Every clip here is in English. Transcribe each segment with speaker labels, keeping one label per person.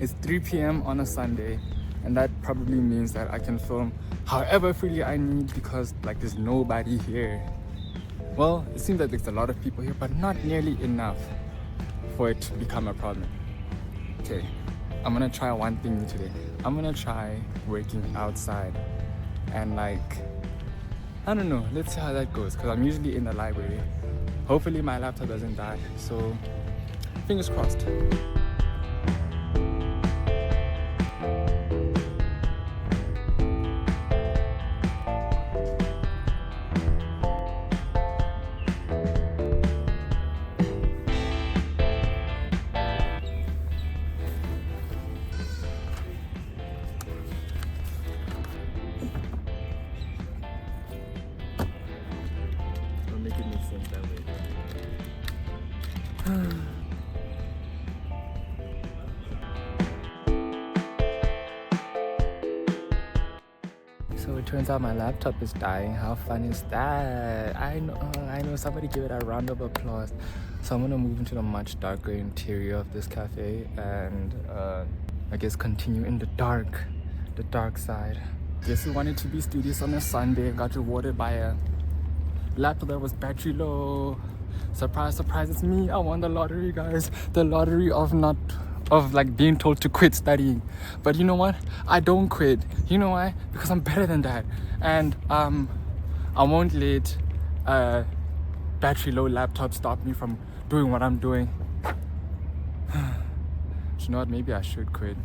Speaker 1: It's 3 p.m. on a Sunday, and that probably means that I can film however freely I need because like there's nobody here. Well, it seems like there's a lot of people here, but not nearly enough for it to become a problem. Okay, I'm gonna try one thing new today. I'm gonna try working outside and like, I don't know, let's see how that goes because I'm usually in the library. Hopefully my laptop doesn't die, so fingers crossed. Make it make sense that way. So it turns out my laptop is dying. How fun is that? I know. Somebody give it a round of applause. So I'm gonna move into the much darker interior of this cafe and I guess continue in the dark side. Guess who wanted to be studious on a Sunday got rewarded by a laptop that was battery low. Surprise, surprise, it's me. I won the lottery, guys. The lottery of like being told to quit studying. But you know what? I don't quit. You know why? Because I'm better than that. And I won't let battery low laptop stop me from doing what I'm doing. You know what? Maybe I should quit.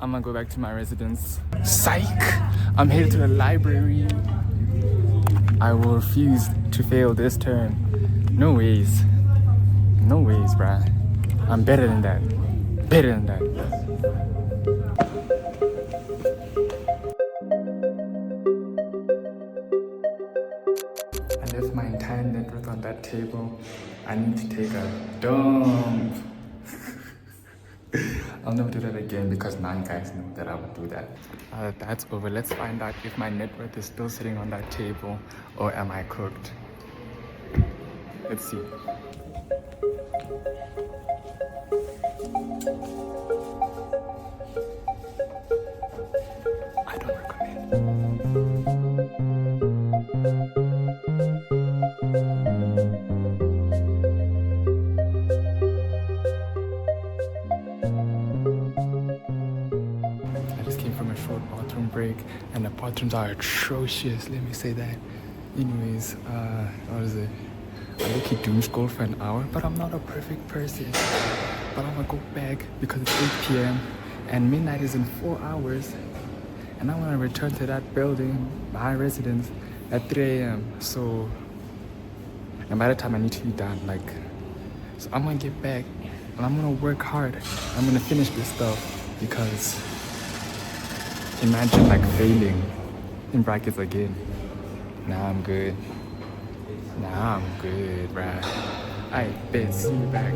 Speaker 1: I'm gonna go back to my residence. Psych! I'm headed to the library. I will refuse to fail this term. No ways. No ways, bruh. I'm better than that. Better than that. I left my entire net worth on that table. I need to take a dump. I'll never do that again because now you guys know that I would do that. That's over. Let's find out if my net worth is still sitting on that table or am I cooked? Let's see. I don't recommend. Bathroom break and the bathrooms are atrocious, let me say that. Anyways, what is it? I look at doom scroll for an hour, but I'm not a perfect person. But I'm gonna go back because it's 8 p.m. and midnight is in 4 hours. And I wanna return to that building, my residence, at 3 a.m. So, and by the time I need to be done, so I'm gonna get back and I'm gonna work hard. I'm gonna finish this stuff because imagine failing in brackets again. Nah, I'm good. Nah, I'm good, bruh. I bet. See you back.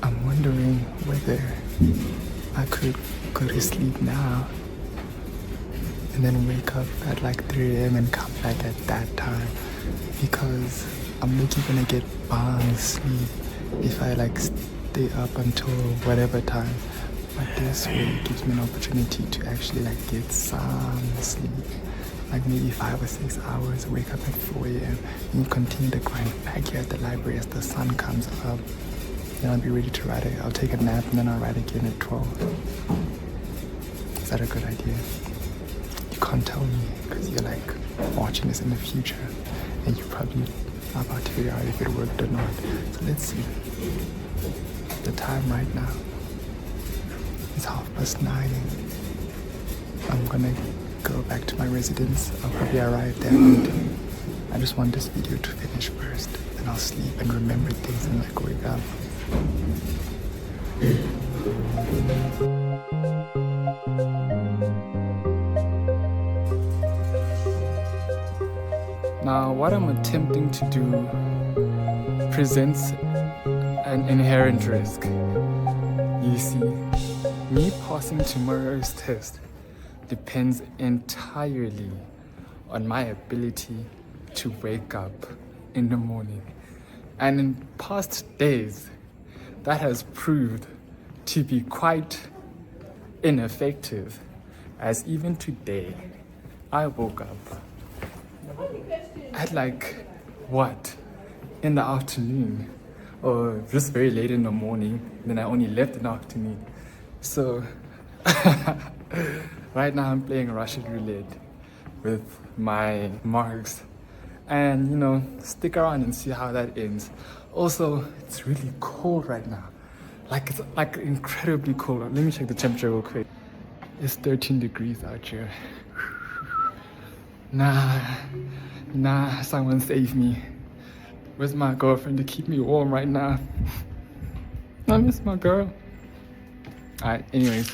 Speaker 1: I'm wondering whether I could go to sleep now and then wake up at 3 a.m. and come back at that time because I'm literally gonna get bomb sleep if I stay up until whatever time. But this way gives me an opportunity to actually get some sleep, maybe 5 or 6 hours, wake up at 4 a.m. and continue to grind back here at the library as the sun comes up. Then I'll be ready to write it. I'll take a nap and then I'll write again at 12. Is that a good idea? You can't tell me because you're watching this in the future and you probably are about to figure out if it worked or not. So let's see. The time right now is 9:30. I'm gonna go back to my residence. I'll probably arrive there late. I just want this video to finish first, then I'll sleep and remember things and wake up. Now, what I'm attempting to do presents an inherent risk. You see, me passing tomorrow's test depends entirely on my ability to wake up in the morning. And in past days, that has proved to be quite ineffective, as even today, I woke up at like, what, in the afternoon, or just very late in the morning, then I only left in the afternoon. So, right now I'm playing Russian roulette with my marks. And, you know, stick around and see how that ends. Also, it's really cold right now. Like, it's like incredibly cold. Let me check the temperature real quick. It's 13 degrees out here. Nah, someone save me. Where's my girlfriend to keep me warm right now? I miss my girl. Alright, anyways.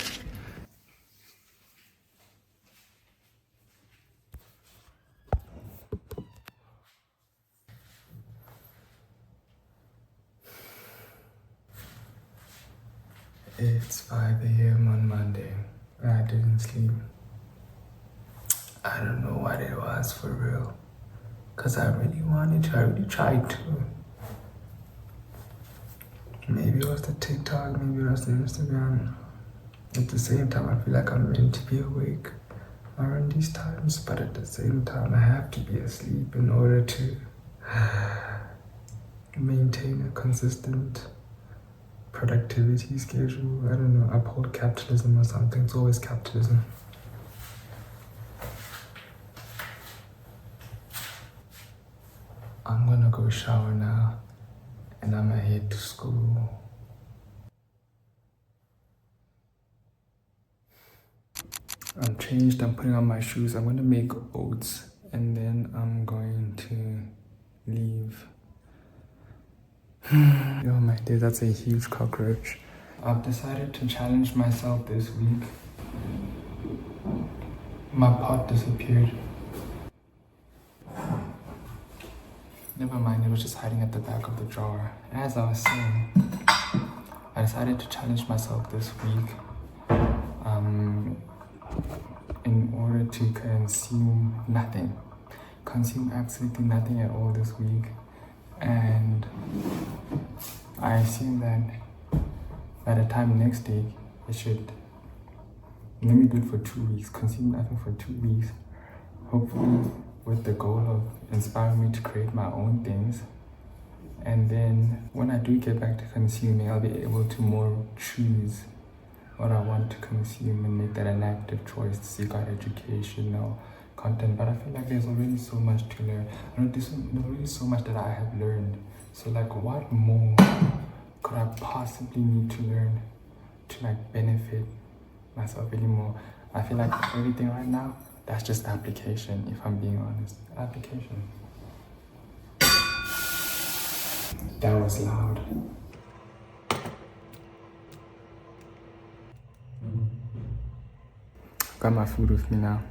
Speaker 1: It's 5 a.m. on Monday. I didn't sleep. I don't know what it was for real. Cause I really wanted to, I really tried to. Maybe it was the TikTok, maybe it was the Instagram. At the same time, I feel like I'm meant to be awake around these times, but at the same time, I have to be asleep in order to maintain a consistent productivity schedule. I don't know, uphold capitalism or something. It's always capitalism. I'm gonna go shower now and I'm gonna head to school. I'm changed, I'm putting on my shoes. I'm gonna make oats and then I'm going to leave. Oh my days, that's a huge cockroach. I've decided to challenge myself this week. My pot disappeared. Never mind, it was just hiding at the back of the drawer. As I was saying, I decided to challenge myself this week in order to consume nothing. Consume absolutely nothing at all this week. And I assume that by the time next week, I should, let me do it for 2 weeks, consume nothing for 2 weeks. Hopefully with the goal of inspiring me to create my own things. And then when I do get back to consuming, I'll be able to more choose what I want to consume and make that an active choice to seek out educational content. But I feel like there's already so much to learn. There's already so much that I have learned. So like, what more could I possibly need to learn to like benefit myself anymore? I feel like everything right now, that's just application, if I'm being honest. Application. That was loud. Got my food with me now.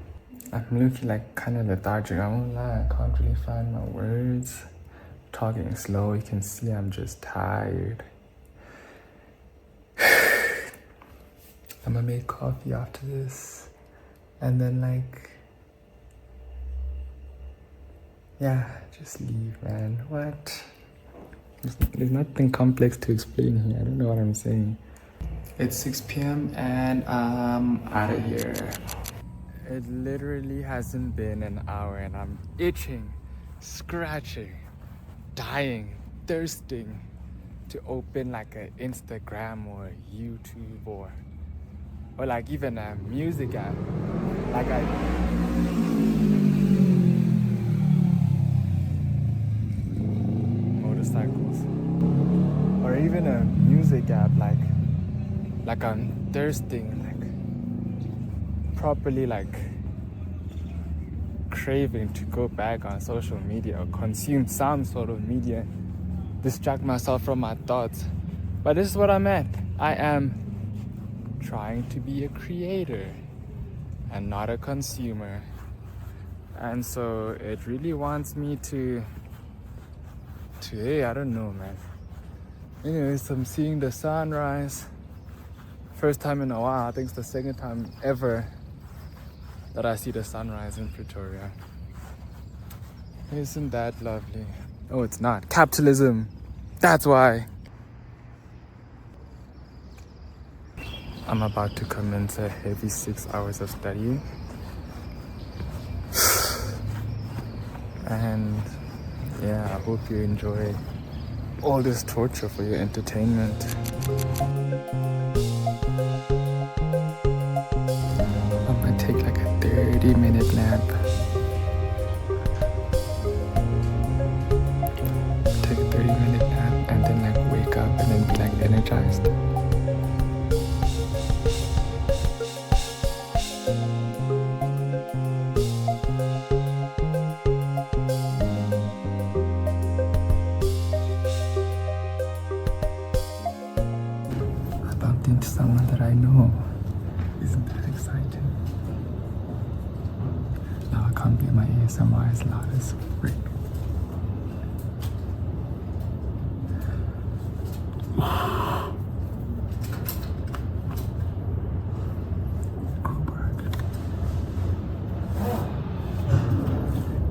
Speaker 1: I'm looking like kind of lethargic. I won't lie, I can't really find my words. Talking slow, you can see I'm just tired. I'm gonna make coffee after this. And then like, yeah, just leave, man. What? There's nothing complex to explain here. I don't know what I'm saying. It's 6 p.m. and I'm out of here. It literally hasn't been an hour and I'm itching, scratching, dying, thirsting to open like an Instagram or YouTube or like even a music app. Like motorcycles. Or even a music app like I'm thirsting, like properly like craving to go back on social media or consume some sort of media, distract myself from my thoughts. But this is what I'm at. I am trying to be a creator and not a consumer. And so it really wants me to hey, I don't know, man. Anyways, I'm seeing the sunrise. First time in a while. I think it's the second time ever that I see the sunrise in Pretoria. Isn't that lovely? Oh, it's not. Capitalism. That's why. I'm about to commence a heavy 6 hours of studying. And yeah, I hope you enjoy all this torture for your entertainment. I'm gonna take like a 30-minute nap. Take a 30-minute nap and then like wake up and then be like energized. Into someone that I know. Isn't that exciting? Now I can't be my ASMR as loud as frick.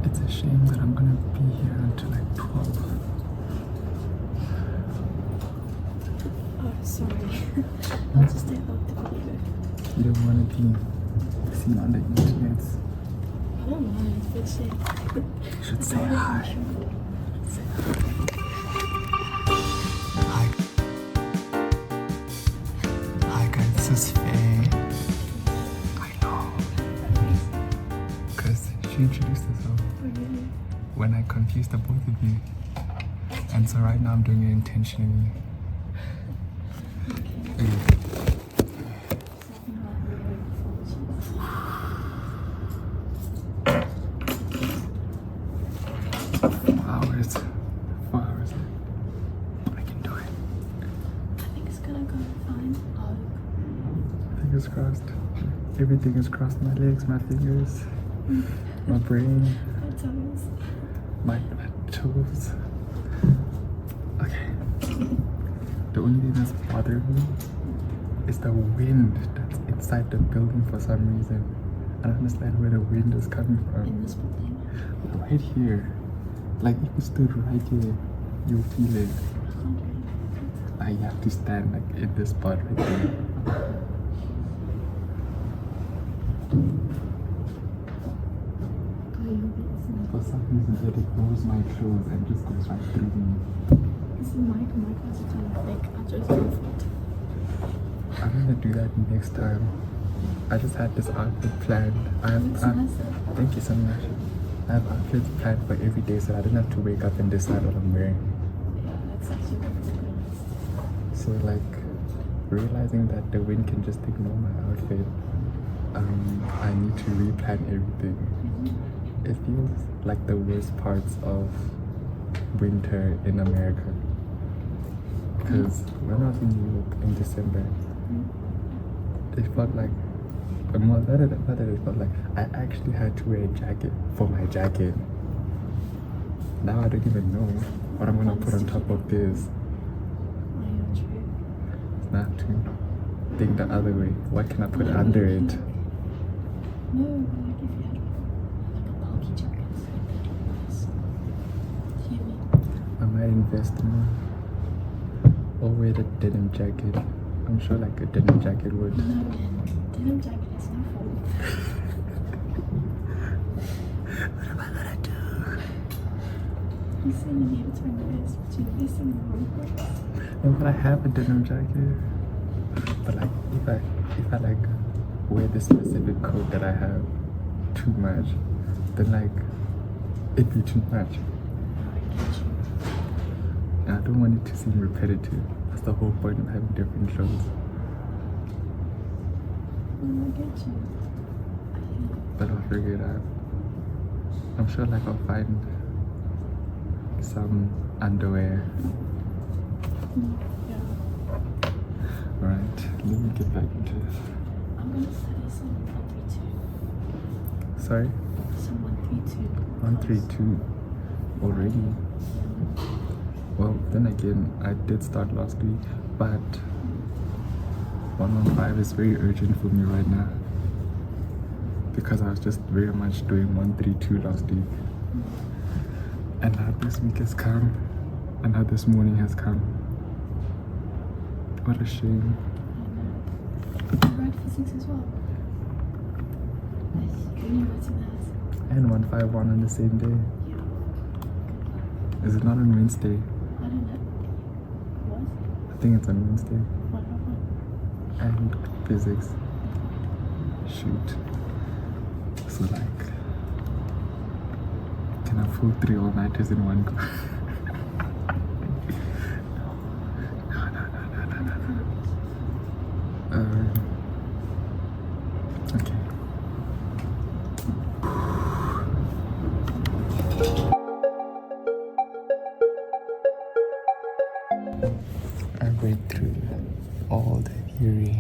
Speaker 1: It's a shame that I'm gonna be here until like 12.
Speaker 2: Oh, sorry. I'll just stay about the video.
Speaker 1: You don't want to be seen on the internet.
Speaker 2: I don't mind, but say.
Speaker 1: You should say hi. Say hi. Hi guys, this is Faye. I know. Because she introduced herself.
Speaker 2: Oh, really?
Speaker 1: When I confused the both of you. And so right now I'm doing it intentionally. Okay. 4 hours. I can do it.
Speaker 2: I think it's gonna go fine.
Speaker 1: Fingers crossed. Everything is crossed. My legs, my fingers, my brain,
Speaker 2: My toes.
Speaker 1: my toes. Okay. The only thing that's bothering me is the wind that's inside the building for some reason. I don't understand where the wind is coming from.
Speaker 2: In this building.
Speaker 1: Right here. Like if you stood right here, you'll feel it. I have to stand like in this spot right there. For some reason it ignores my clothes and just goes right through me.
Speaker 2: This is my class is kind of thick. I just don't fit.
Speaker 1: I'm gonna do that next time. I just had this outfit planned. Thank you so much. I have outfits planned for every day so I didn't have to wake up and decide what I'm wearing.
Speaker 2: Yeah, that's actually very organized.
Speaker 1: So like realizing that the wind can just ignore my outfit, I need to replan everything. It feels like the worst parts of winter in America. Because when I was in New York in December, it felt like more better than it felt like I actually had to wear a jacket for my jacket. Now I don't even know what I'm gonna put on top of this. It's not to think the other way. What can I put under it?
Speaker 2: No, like if you had like a bulky jacket, that'd be nice. Do you mean?
Speaker 1: I might invest more. Or wear the denim jacket. I'm sure like a denim jacket would.
Speaker 2: No, man. Denim jacket is no fun.
Speaker 1: What am I gonna do?
Speaker 2: You said you needed to invest, but you're investing in the wrong place.
Speaker 1: No, but I have a denim jacket. But like if I like wear this specific coat that I have too much, then like it'd be too much. And I don't want it to seem repetitive. That's the whole point of having different clothes.
Speaker 2: I get you.
Speaker 1: But I'll figure it out. I'm sure like I'll find some underwear.
Speaker 2: Yeah.
Speaker 1: Alright, let me get back into it.
Speaker 2: I'm gonna study some 132.
Speaker 1: Sorry?
Speaker 2: Some 132.
Speaker 1: 132 already. Well, then again, I did start last week, but 115 is very urgent for me right now because I was just very much doing 132 last week. And now this week has come And now this morning has come. What a shame.
Speaker 2: You write physics as well? Uni writing that?
Speaker 1: And 151 on the same day.
Speaker 2: Yeah.
Speaker 1: Is it not on Wednesday?
Speaker 2: I don't know. What?
Speaker 1: I think it's on Wednesday.
Speaker 2: 151.
Speaker 1: And physics. Shoot. So like, can I pull 3 all-nighters in one go? Okay. I read through all the theory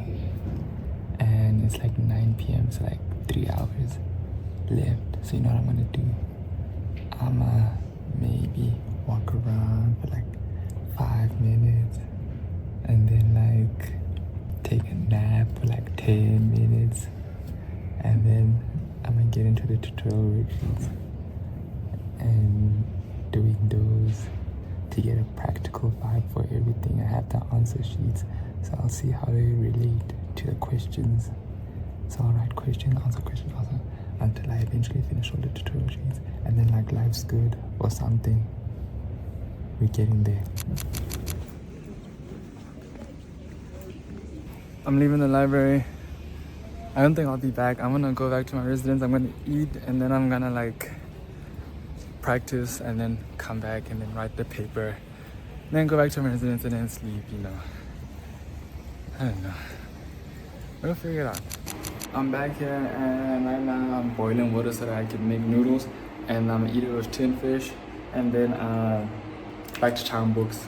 Speaker 1: and it's like 9 p.m. so like 3 hours left. So you know what I'm gonna do? I'ma maybe walk around for like 5 minutes and then like take a nap for like 10 minutes and then I'm gonna get into the tutorial worksheets and doing those to get a practical vibe for everything. I have the answer sheets, so I'll see how they relate to the questions. So I'll write question, answer, until I eventually finish all the tutorial sheets, and then like life's good or something. We're getting there. I'm leaving the library. I don't think I'll be back. I'm gonna go back to my residence. I'm gonna eat and then I'm gonna like practice and then come back and then write the paper. And then go back to my residence and then sleep, you know. I don't know. We'll figure it out. I'm back here and right now I'm boiling water so that I can make noodles and I'm gonna eat it with tin fish and then back to town books.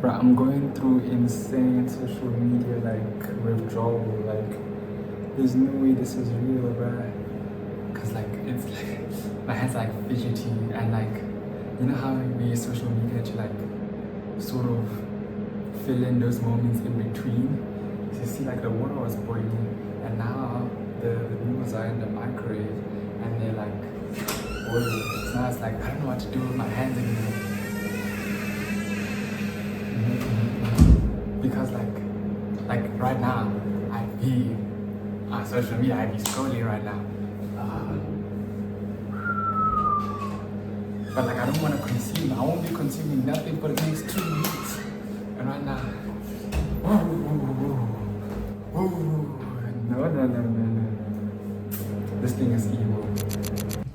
Speaker 1: Bro, I'm going through insane social media like withdrawal. Like, there's no way this is real, bro. Cause like it's like my hands like fidgety and like, you know how we use social media to like sort of fill in those moments in between. So you see like the water was boiling and now the noodles are in the microwave and they're like boiling. So now it's like I don't know what to do with my hands anymore. Because like right now I'd be on social media, I'd be scrolling right now. But like I don't want to consume. I won't be consuming nothing for the next 2 weeks. And right now, no. This thing is evil.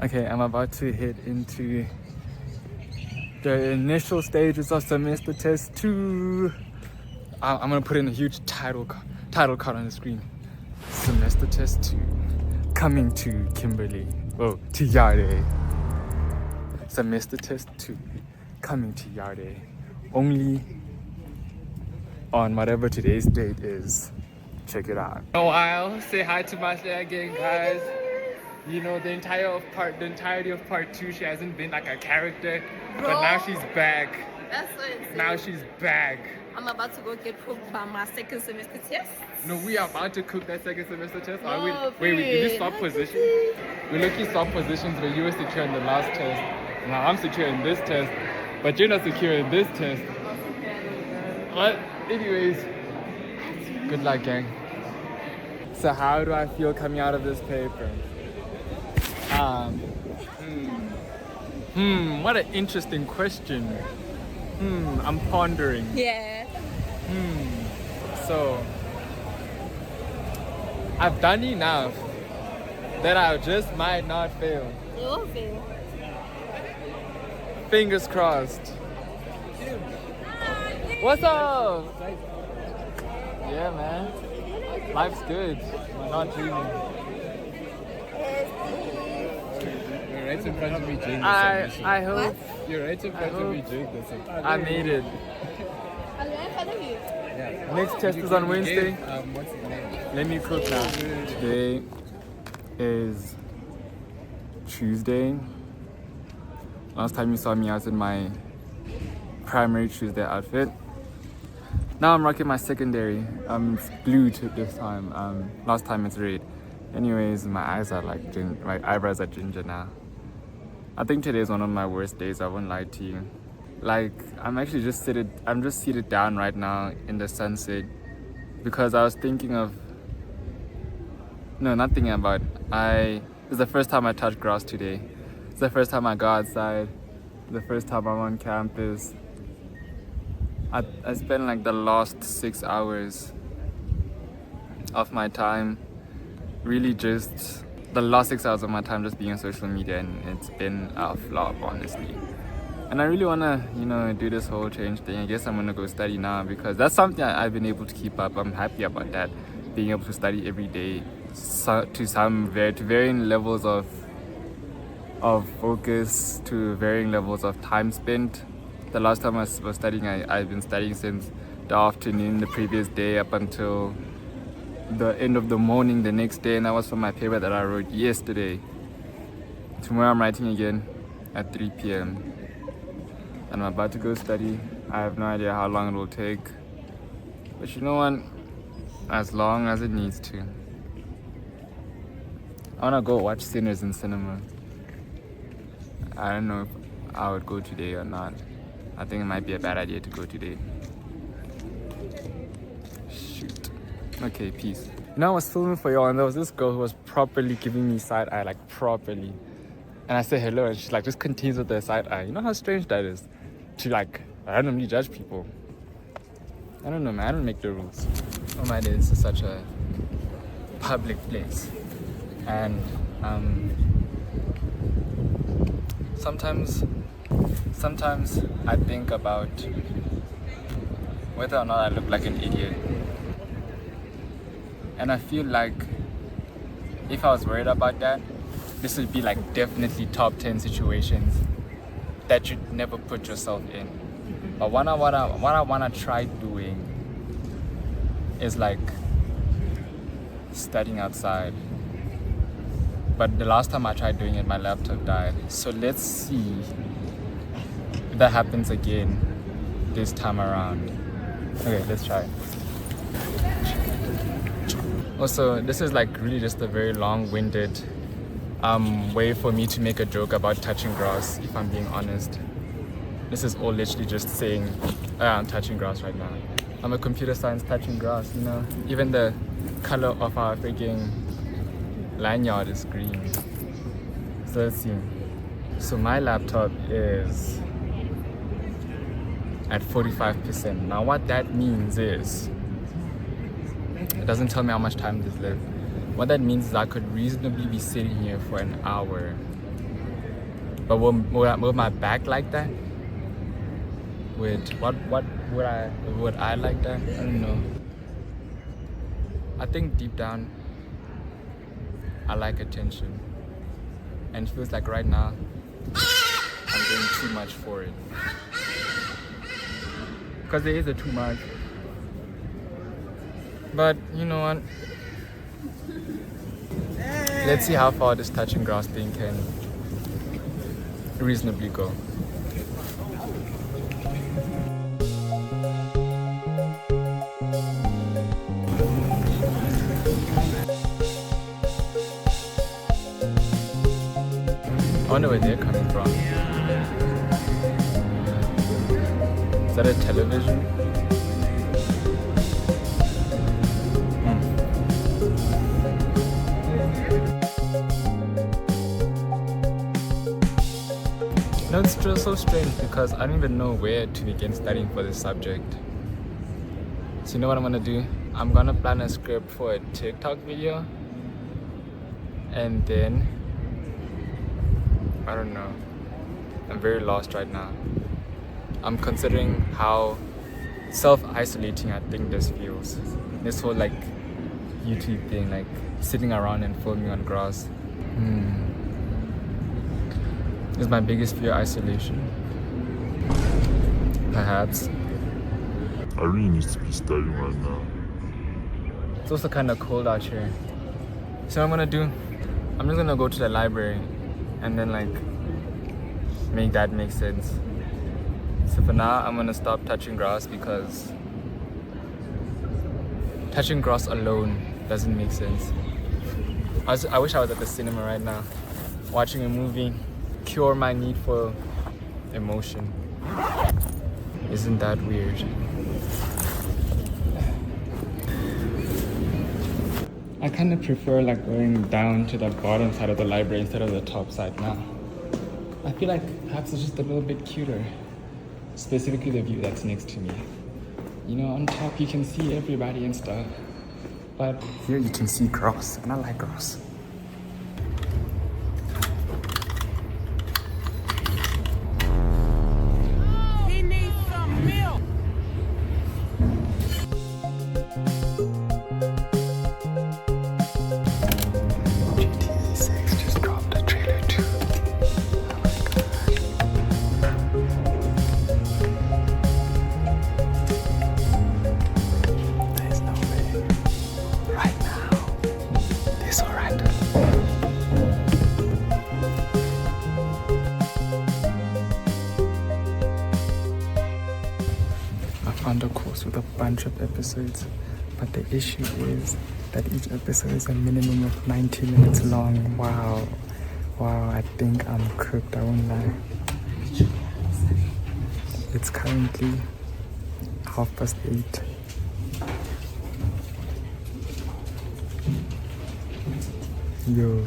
Speaker 1: Okay, I'm about to head into the initial stages of semester test 2. I'm gonna put in a huge title card on the screen. Semester test 2, coming to Kimberley. Oh, to Yardé. Semester test 2, coming to Yardé. Only on whatever today's date is. Check it out. A while. Say hi to Masha again, guys. You know, the entirety of part 2, she hasn't been like a character, but now she's back.
Speaker 2: That's so insane.
Speaker 1: Now she's back.
Speaker 2: I'm about to go get cooked by my second semester test.
Speaker 1: No, we are about to cook that second semester test.
Speaker 2: No,
Speaker 1: Wait, did you swap positions? We lucky swap positions where you were secure in the last test. Now I'm secure in this test, but you're not secure in this test. But anyways, good luck, gang. So how do I feel coming out of this paper? What an interesting question. I'm pondering.
Speaker 2: Yeah.
Speaker 1: So I've done enough that I just might not fail.
Speaker 2: You will fail.
Speaker 1: Fingers crossed. What's up? Yeah, man. Life's good. Not dreaming.
Speaker 3: You're right in front of me during the submission.
Speaker 1: I hope.
Speaker 3: You're right in front of me during the submission.
Speaker 1: I made it.
Speaker 2: I'm right in front of you.
Speaker 3: Yeah.
Speaker 1: Next test is on Wednesday.
Speaker 3: What's the name?
Speaker 1: Let me cook now. Today is Tuesday. Last time you saw me, I was in my primary Tuesday outfit. Now I'm rocking my secondary. It's blue this time. Last time it's red. Anyways, my eyes are like my eyebrows are ginger now. I think today is one of my worst days, I won't lie to you. Like, I'm just seated down right now in the sunset because I was thinking of, no, not thinking about, it's the first time I touched grass today. It's the first time I go outside, the first time I'm on campus. I spent like the last 6 hours of my time, really just the last 6 hours of my time just being on social media, and it's been a flop, honestly. And I really want to, do this whole change thing. I guess I'm going to go study now because that's something I've been able to keep up. I'm happy about that, being able to study every day to varying levels of focus, to varying levels of time spent. The last time I was studying, I've been studying since the afternoon the previous day up until the end of the morning the next day, and that was for my paper that I wrote yesterday. Tomorrow I'm writing again at 3 p.m. and I'm about to go study. I have no idea how long it will take, but you know what, as long as it needs to. I want to go watch Sinners in cinema. I don't know if I would go today or not. I think it might be a bad idea to go today. Shoot. Okay, peace. I was filming for y'all and there was this girl who was properly giving me side eye, like properly. And I said hello and she's like, just continues with the side eye. You know how strange that is? To like randomly judge people. I don't know, man. I don't make the rules. Oh my days, this is such a public place. And sometimes I think about whether or not I look like an idiot. And I feel like if I was worried about that, this would be like definitely top 10 situations that you'd never put yourself in. But what I want to try doing is like studying outside. But the last time I tried doing it, my laptop died. So let's see if that happens again this time around. Okay, let's try. Also, this is like really just a very long-winded way for me to make a joke about touching grass, if I'm being honest. This is all literally just saying, I'm touching grass right now. I'm a computer science touching grass, Even the color of our freaking lanyard is green. So let's see. So my laptop is at 45%. Now what that means is, it doesn't tell me how much time there's left. What that means is I could reasonably be sitting here for an hour. But will my back like that? Would I like that? I don't know. I think deep down I like attention. And it feels like right now I'm doing too much for it. Because there is a too much. But you know what? Let's see how far this touching grass thing can reasonably go. I wonder where they're coming from. Is that a television? It's just so strange because I don't even know where to begin studying for this subject. So you know what I'm gonna do? I'm gonna plan a script for a TikTok video, and then I don't know. I'm very lost right now. I'm considering how self-isolating I think this feels. This whole like YouTube thing, like sitting around and filming on grass. Is my biggest fear isolation? Perhaps.
Speaker 4: I really need to be studying right now.
Speaker 1: It's also kind of cold out here. So what I'm gonna do, I'm just gonna go to the library and then like make that make sense. So for now, I'm gonna stop touching grass because touching grass alone doesn't make sense. I wish I was at the cinema right now, watching a movie, cure my need for emotion. Isn't that weird? I kind of prefer like going down to the bottom side of the library instead of the top side now. I feel like perhaps it's just a little bit cuter. Specifically the view that's next to me. You know, on top you can see everybody and stuff. But here you can see grass, and I like grass.
Speaker 5: He needs some milk.
Speaker 1: GTA 6 just dropped a trailer too. Oh my god. There's no way. Right now. They're so random. I found a course with a bunch of episodes, but the issue is that each episode is a minimum of 90 minutes long. Wow. Wow, I think I'm cooked, I won't lie. It's currently 8:30. Yo.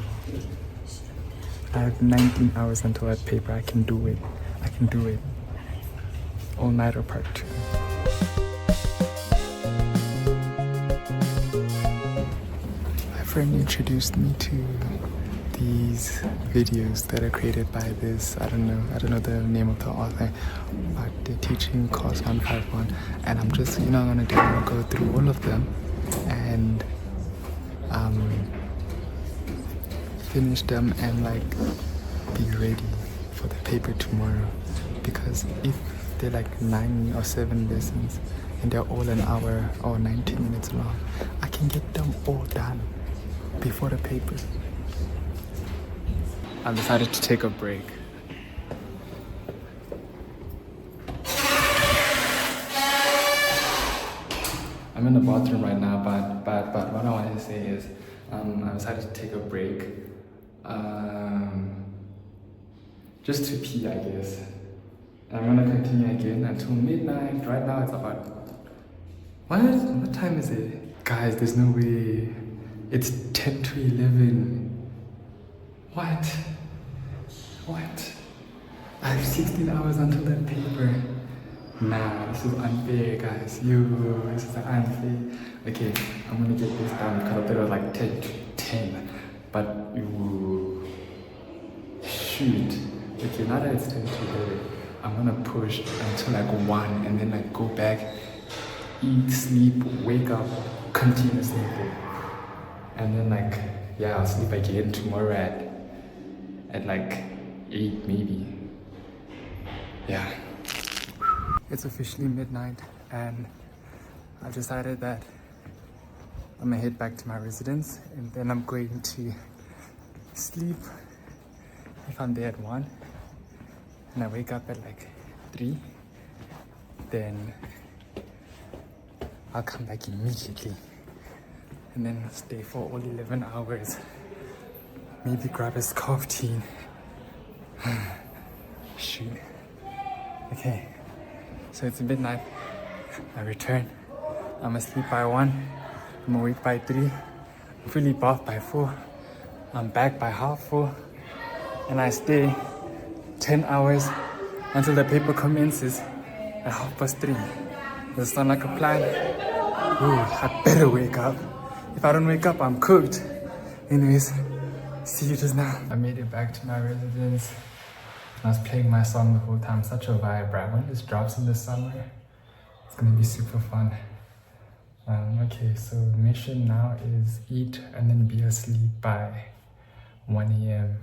Speaker 1: I have 19 hours until that paper. I can do it. I can do it. All nighter part 2. My friend introduced me to these videos that are created by this, I don't know the name of the author, but they're teaching course 151, and I'm just, gonna go through all of them and finish them and like be ready for the paper tomorrow, because if they're like 9 or 7 lessons and they're all an hour or 90 minutes long, I can get them all done before the paper. I decided to take a break. I'm in the bathroom right now, but what I wanted to say is I decided to take a break. Just to pee, I guess. And I'm gonna continue again until midnight. Right now it's about... What time is it? Guys, there's no way. It's 10 to 11. What? I have 16 hours until that paper. Nah, this is unfair, guys. This is unfair. Okay, I'm gonna get this done because I thought it was like 10 to 10. But, shoot. Okay, now that it's 10 to 11, I'm gonna push until like 1 and then like go back, eat, sleep, wake up, continue sleeping. And then like, yeah, I'll sleep again tomorrow at like 8 maybe. Yeah. It's officially midnight and I've decided that I'm gonna head back to my residence and then I'm going to sleep if I'm there at 1 and I wake up at like 3, then I'll come back immediately and then stay for all 11 hours. Maybe grab a scarf tea. Shoot. Okay, so it's midnight. I return. I'm asleep by 1. I'm awake by 3. I'm fully bathed by 4. I'm back by 3:30. And I stay 10 hours until the paper commences at 3:30. Does that sound like a plan? Ooh, I better wake up. If I don't wake up, I'm cooked. Anyways, see you just now. I made it back to my residence. I was playing my song the whole time. Such a vibe, right? When this drops in the summer, it's gonna be super fun. Okay, so the mission now is eat and then be asleep by 1 a.m.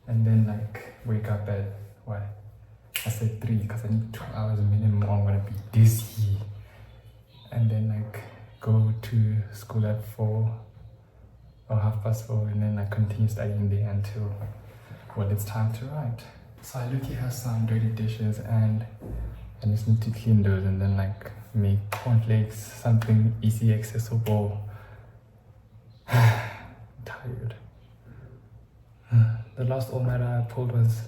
Speaker 1: and then like wake up at what? I said 3 because I need 2 hours minimum. I'm gonna be dizzy, and then like go to school at 4 or 4:30, and then I continue studying there until it's time to write. So I literally have some dirty dishes and I just need to clean those and then like make cornflakes, something easy accessible. I'm tired. The last all-nighter I pulled was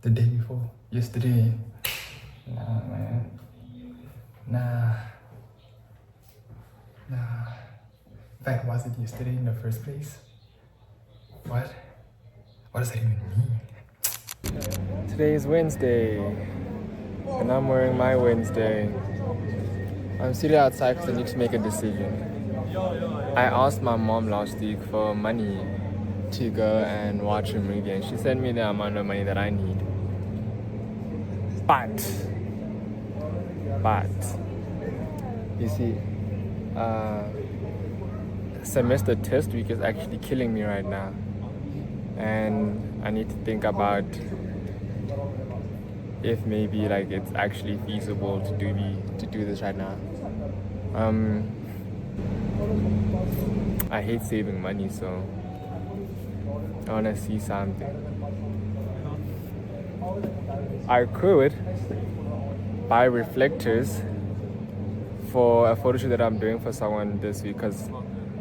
Speaker 1: the day before, yesterday. Nah, man. Nah. In fact, was it yesterday in the first place? What? What does that even mean? Today is Wednesday, and I'm wearing my Wednesday. I'm sitting outside because I need to make a decision. I asked my mom last week for money to go and watch a movie, and she sent me the amount of money that I need. But you see, semester test week is actually killing me right now, and I need to think about if maybe like it's actually feasible to do this right now. I hate saving money, so I want to see something. I could buy reflectors for a photo shoot that I'm doing for someone this week, because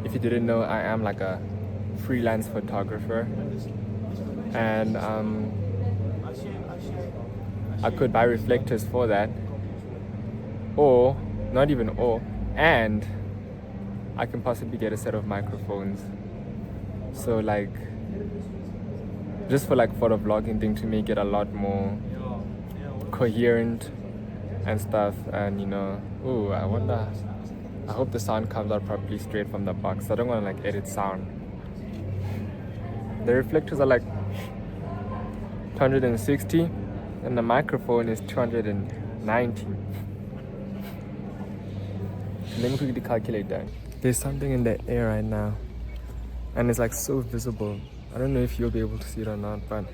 Speaker 1: if you didn't know, I am like a freelance photographer, and I could buy reflectors for that, or not even and I can possibly get a set of microphones, so like just for like photo vlogging thing, to make it a lot more coherent and stuff. And you know, I hope the sound comes out properly straight from the box. I don't want to like edit sound. The reflectors are like 260 and the microphone is 290. Let me quickly calculate that. There's something in the air right now, and it's like so visible. I don't know if you'll be able to see it or not, but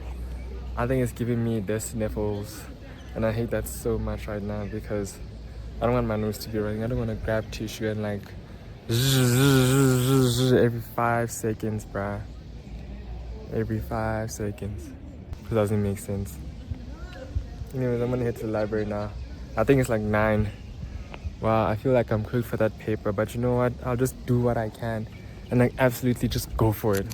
Speaker 1: I think it's giving me the sniffles, and I hate that so much right now because I don't want my nose to be running. I don't want to grab tissue and like every 5 seconds, bruh. Every 5 seconds. It doesn't make sense. Anyways, I'm gonna head to the library now. I think it's like 9. Wow, I feel like I'm cooked for that paper, but you know what? I'll just do what I can and like absolutely just go for it.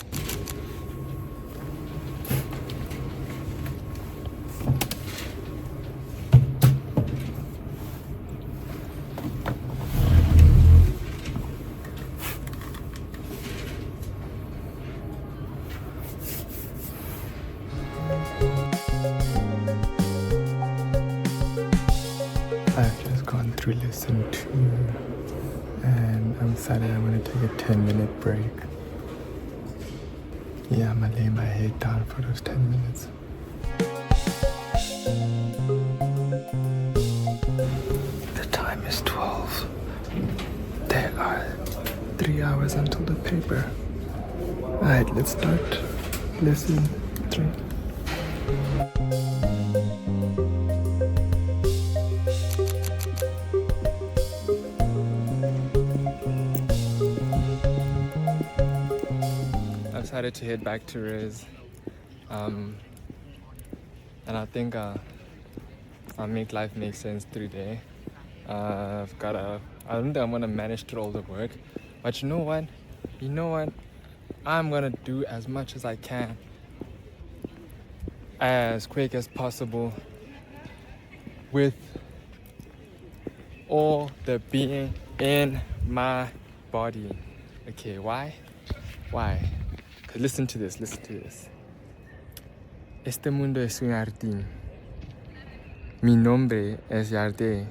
Speaker 1: I've just gone through lesson 2 and I'm decided I'm going to take a 10-minute break. Yeah, I'm going to lay my head down for those 10 minutes. The time is 12. There are 3 hours until the paper. Alright, let's start lesson 3. I decided to head back to Riz, and I think I'll make life make sense through there. I don't think I'm gonna manage through all the work, but you know what? I'm gonna do as much as I can, as quick as possible, with all the being in my body. Okay, why? Cause listen to this. Este mundo es un jardín. Mi nombre es Jardé.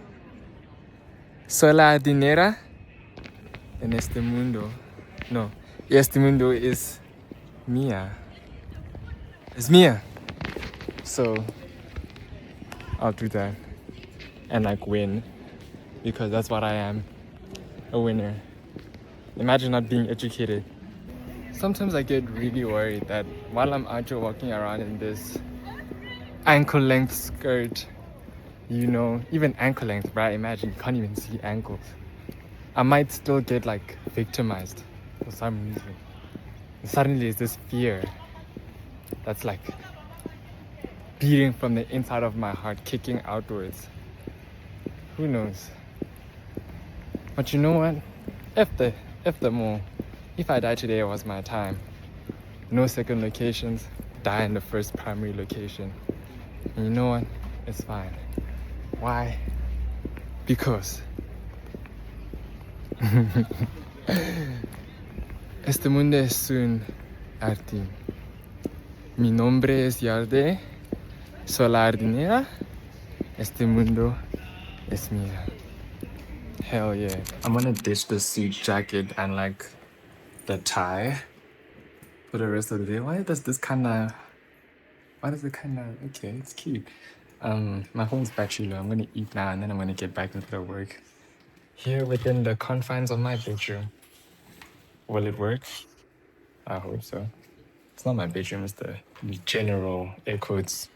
Speaker 1: Soy la jardinera en este mundo. No, este mundo es mía. It's mía. So I'll do that and like win, because that's what I am, a winner. Imagine not being educated. Sometimes I get really worried that while I'm out here walking around in this ankle length skirt, you know, even ankle length, right? Imagine you can't even see ankles. I might still get like victimized for some reason. And suddenly there's this fear that's like beating from the inside of my heart, kicking outwards. Who knows? But you know what? If I die today, it was my time. No second locations, die in the first primary location. And you know what? It's fine. Why? Because este mundo es un arte. Mi nombre es Jardé. Soy la jardinera. Este mundo es mío. Hell yeah. I'm gonna ditch the suit jacket and like the tie for the rest of the day. Why does it kinda, okay, it's cute. My phone's battery low. I'm gonna eat now and then I'm gonna get back into the work. Here within the confines of my bedroom. Will it work? I hope so. It's not my bedroom, it's the general air quotes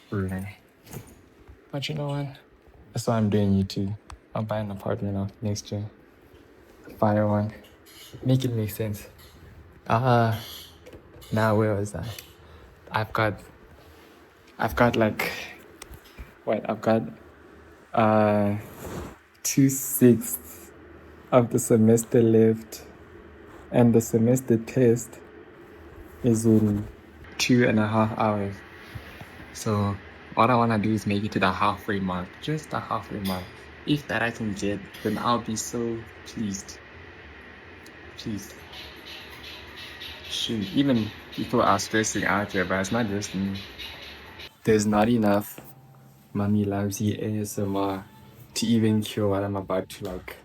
Speaker 1: room. But you know what? That's what I'm doing YouTube. I'll buy an apartment off next year. Fire one. Make it make sense. Now where was I? I've got like what? I've got 2/6 of the semester left, and the semester test is in 2.5 hours. So all I wanna do is make it to the halfway mark, just the halfway mark. If that I can get, then I'll be so pleased. Pleased. Shoot, even people are stressing out there, but it's not just me. There's not enough Mommy Loves You ASMR to even cure what I'm about to like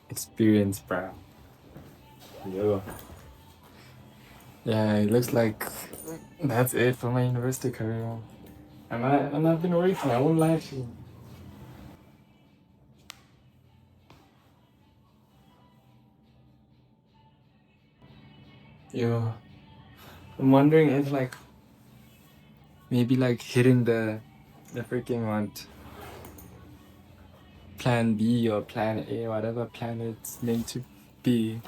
Speaker 1: experience, bro. Yo. Yeah, it looks like that's it for my university career. And I've been working, I won't lie to you. Yo, I'm wondering if like maybe like hitting the freaking what plan B or plan A, whatever plan it's meant to be,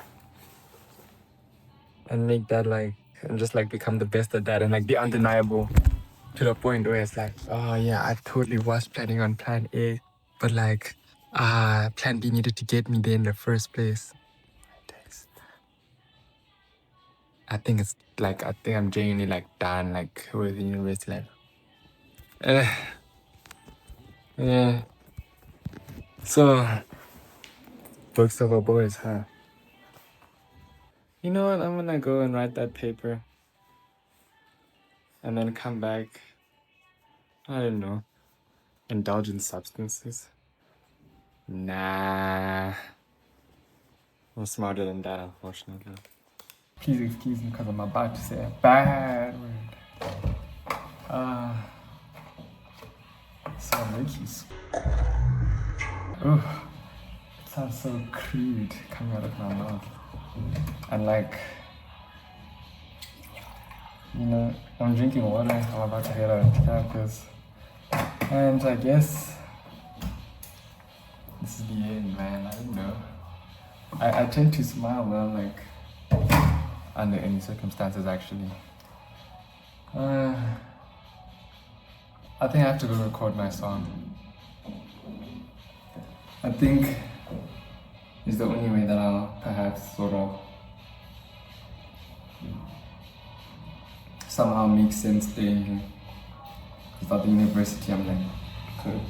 Speaker 1: and make that like and just like become the best at that and like be undeniable to the point where it's like, oh yeah, I totally was planning on plan A, but like plan B needed to get me there in the first place. I think I'm genuinely like done like with university life. Yeah. So books over boys, huh? You know what? I'm gonna go and write that paper and then come back. I don't know. Indulge in substances. Nah. I'm smarter than that, unfortunately. Please excuse me because I'm about to say a bad word. So make you. It sounds so crude coming out of my mouth. And like, you know, I'm drinking water. I'm about to head out of campus. And I guess this is the end, man. I don't know. I tend to smile when I'm like under any circumstances, actually. I think I have to go record my song. I think it's the only way that I'll perhaps sort of somehow make sense staying here. Because at the university, I'm like, good.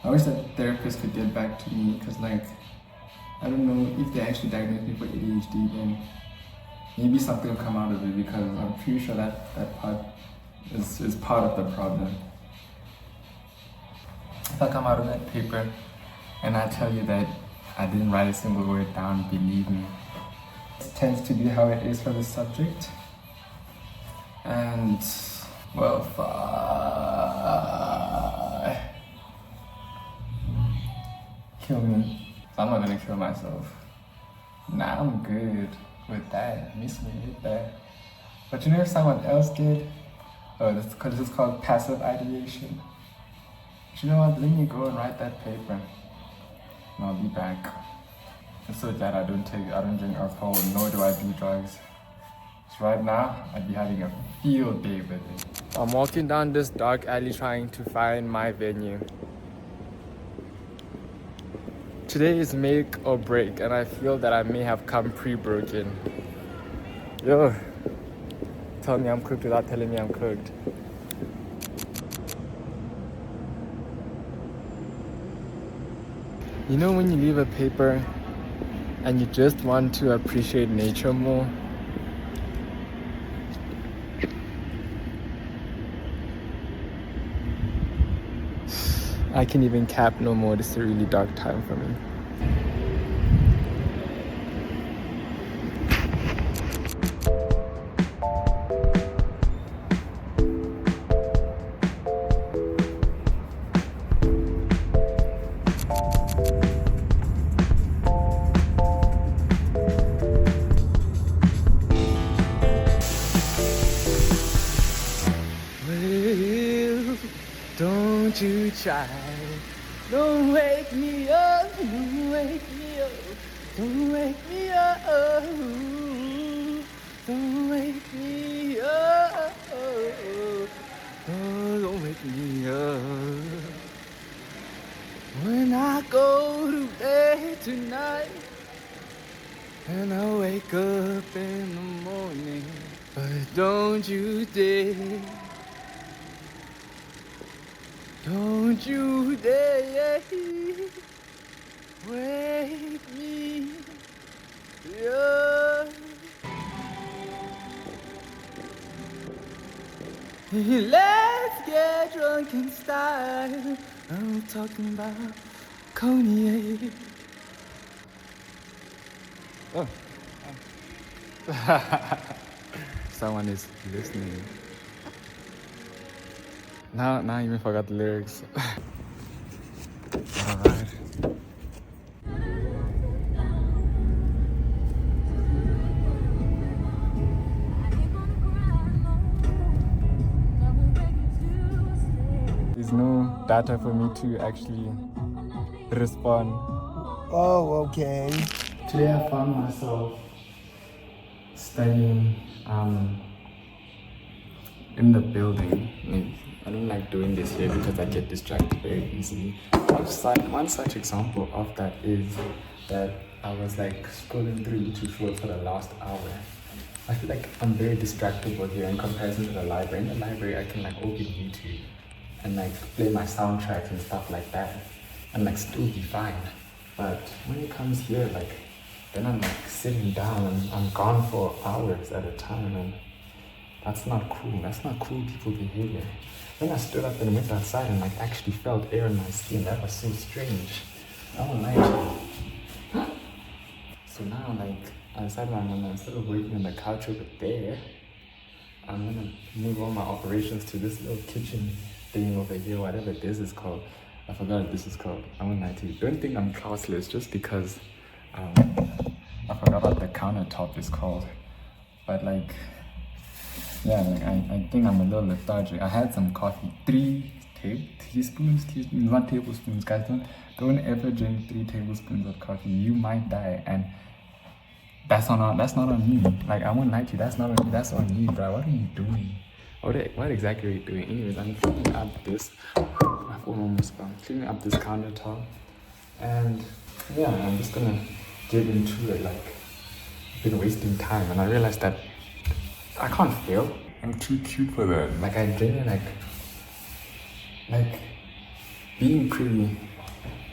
Speaker 1: I wish that therapist could get back to me because like, I don't know if they actually diagnosed me for ADHD, then maybe something will come out of it because I'm pretty sure that part is part of the problem. If I come out of that paper and I tell you that I didn't write a single word down, believe me. It tends to be how it is for the subject. And, well, kill me. So I'm not gonna kill myself. Nah, I'm good with that. Miss me with that. But you know if someone else did? Oh, this is called passive ideation. But you know what? Let me go and write that paper. And I'll be back. I'm so glad I don't drink alcohol, nor do I do drugs. So right now, I'd be having a field day with it. I'm walking down this dark alley trying to find my venue. Today is make or break, and I feel that I may have come pre-broken. Yo, tell me I'm cooked without telling me I'm cooked. You know when you leave a paper and you just want to appreciate nature more? I can't even cap no more. This is a really dark time for me. Don't you try, don't wake me up, don't wake me up, don't wake me up, don't wake me up, oh, don't wake me up. When I go to bed tonight, and I wake up in the morning, but don't you dare. Don't you dare wake me up. Let's get drunk in style. I'm talking about cognac. Oh. Someone is listening. Now I even forgot the lyrics. Alright. There's no data for me to actually respond.
Speaker 6: Oh, okay.
Speaker 1: Today I found myself studying in the building. I don't like doing this here because I get distracted very easily. One such example of that is that I was like scrolling through YouTube Shorts for the last hour. I feel like I'm very distractible here in comparison to the library. In the library I can like open YouTube and like play my soundtracks and stuff like that and like still be fine. But when it comes here, like then I'm like sitting down and I'm gone for hours at a time, and that's not cool. That's not cool people behavior. Then I stood up and went outside and like actually felt air in my skin. That was so strange. I won't lie to you. So now like I decided I'm gonna, instead of working on the couch over there, I'm gonna move all my operations to this little kitchen thing over here, whatever this is called. I forgot what this is called. I won't lie to you. Don't think I'm classless just because I forgot what the countertop is called. But like, yeah, like I think I'm a little lethargic. I had some coffee, 3 teaspoons, not tablespoons, guys. Don't ever drink 3 tablespoons of coffee. You might die, and that's not on me. Like I won't lie to you, that's not on me. That's on you, bro. What are you doing? What exactly are you doing? Anyways, I'm cleaning up this. My phone almost gone. Cleaning up this countertop, and yeah, I'm just gonna get into it. Like I've been wasting time, and I realized that I can't fail. I'm too cute for that. Like I genuinely like being pretty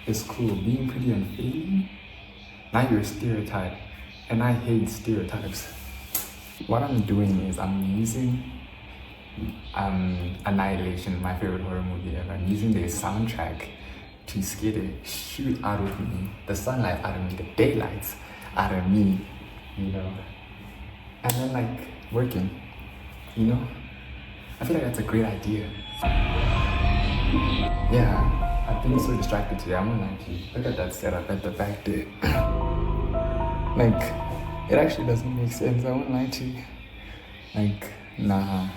Speaker 1: is cool. Being pretty and failing, now you're a stereotype, and I hate stereotypes. What I'm doing is I'm using Annihilation, my favorite horror movie ever. I'm using their soundtrack to scare the shit out of me, the sunlight out of me, the daylights out of me, you know. And then like working, you know. I feel like that's a great idea. Yeah, I've been so distracted today. I'm gonna actually look at that setup at the back there. Like, it actually doesn't make sense. I won't lie to you. Like, nah.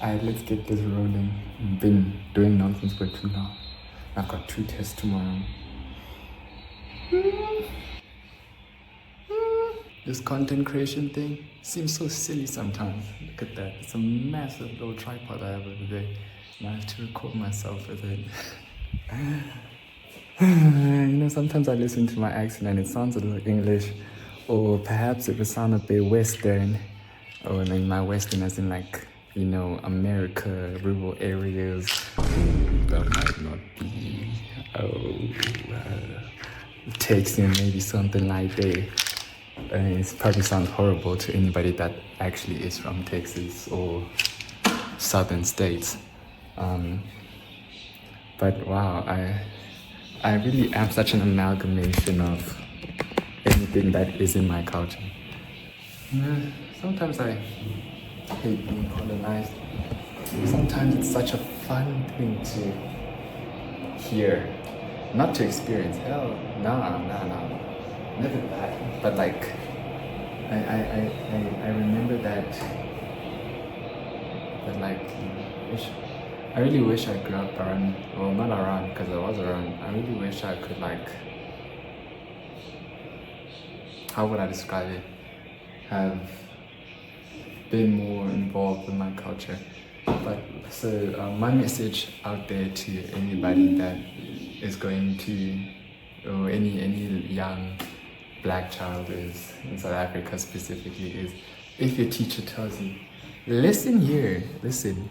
Speaker 1: Alright, let's get this rolling. I've been doing nonsense for too long. I've got 2 tests tomorrow. This content creation thing seems so silly sometimes. Look at that. It's a massive little tripod I have over there. And I have to record myself with it. You know, sometimes I listen to my accent and it sounds a little English, or perhaps it would sound a bit Western. Oh, and then my Western as in like, you know, America, rural areas. That might not be. Texting maybe something like that. It probably sounds horrible to anybody that actually is from Texas or southern states. But wow, I really am such an amalgamation of anything that is in my culture. Sometimes I hate being colonized. Sometimes it's such a fun thing to hear, not to experience. Hell, no, never that. But like, I remember that like, I really wish I grew up around, well, not around, because I was around. I really wish I could like, how would I describe it? Have been more involved in my culture. But so my message out there to anybody that is going to, or any young black child is in South Africa specifically, is if your teacher tells you, listen here, listen,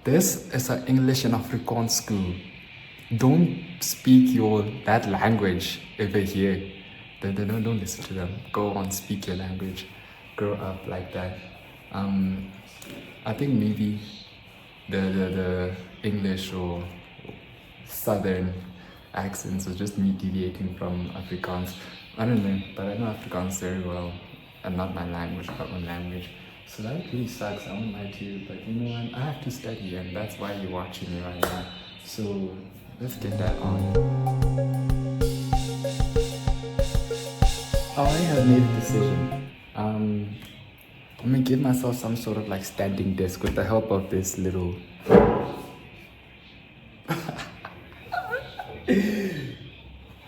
Speaker 1: this is an English and Afrikaans school. Don't speak that language over here. Don't listen to them. Go on, speak your language. Grow up like that. I think maybe the English or Southern accents was just me deviating from Afrikaans. I don't know, but I know Afrikaans very well, and not my language, but my language. So that really sucks, I won't lie to you, but you know what, I have to study, and that's why you're watching me right now. So let's get that on. I have made a decision. I'm gonna give myself some sort of like standing desk with the help of this little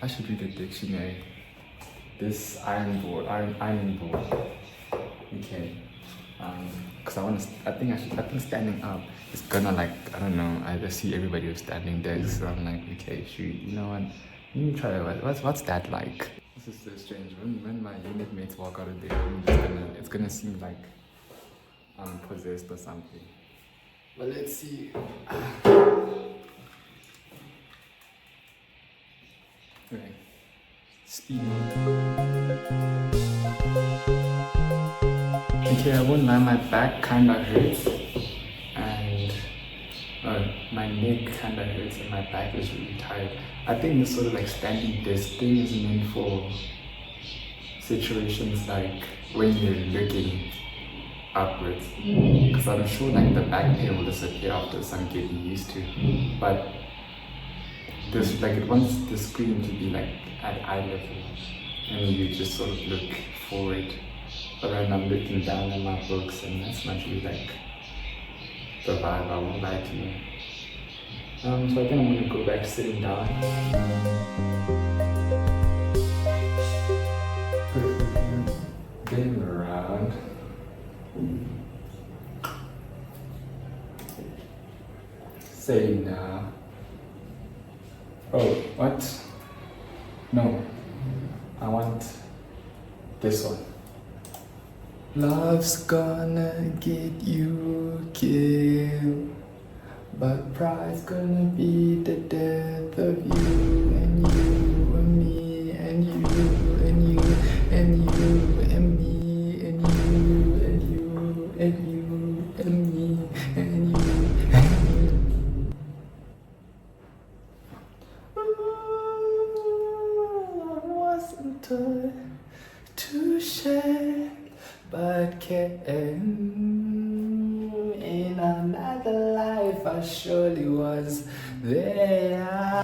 Speaker 1: I should read the dictionary. This ironing board. Okay. Because I think standing up is gonna like, I don't know, I just see everybody was standing there, so I'm like, okay, shoot, you know what, let me try it. What's that like? This is so strange. When my unit mates walk out of the room, it's gonna seem like I'm possessed or something. But let's see. Okay. Speed mode. Okay, I won't lie, my back kinda hurts, and my neck kinda hurts, and my back is really tired. I think this sort of like standing desk thing is meant for situations like when you're looking upwards, because I'm sure like the back pain will disappear after some getting used to. But this, like, it wants the screen to be like at eye level, and you just sort of look forward. But right now I'm looking down at my books, and that's not really like the vibe, I won't lie to you. So I think I'm gonna go back to sitting down. Bend around. Say now. Oh, what? No. I want this one. Love's gonna get you killed, but pride's gonna be the death of you and me and you and you and you and me and you and you and you and me and you and you. I wasn't taught to share, but can in another life I surely was there.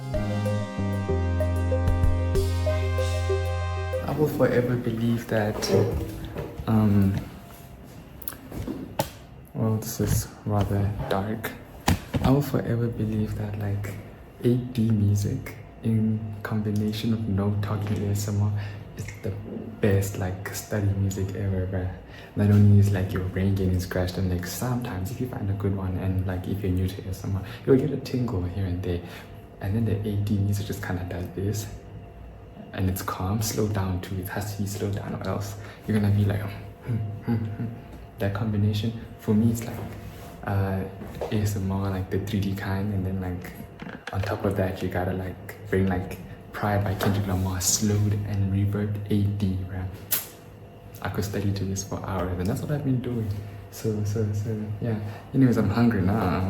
Speaker 1: I will forever believe that well, this is rather dark. I will forever believe that like 8D music in combination of no talking ASMR is the best like study music ever. Not only is like your brain getting scratched, and like sometimes if you find a good one, and like if you're new to ASMR, you'll get a tingle here and there, and then the AD music just kind of does this, and it's calm, slow down too. It has to be slowed down, or else you're gonna be like that combination. For me, it's like ASMR, like the 3D kind, and then like on top of that, you gotta like bring like Pride by Kendrick Lamar slowed and reverbed 8D, right? I could study to this for hours, and that's what I've been doing. So yeah. Anyways, I'm hungry now. I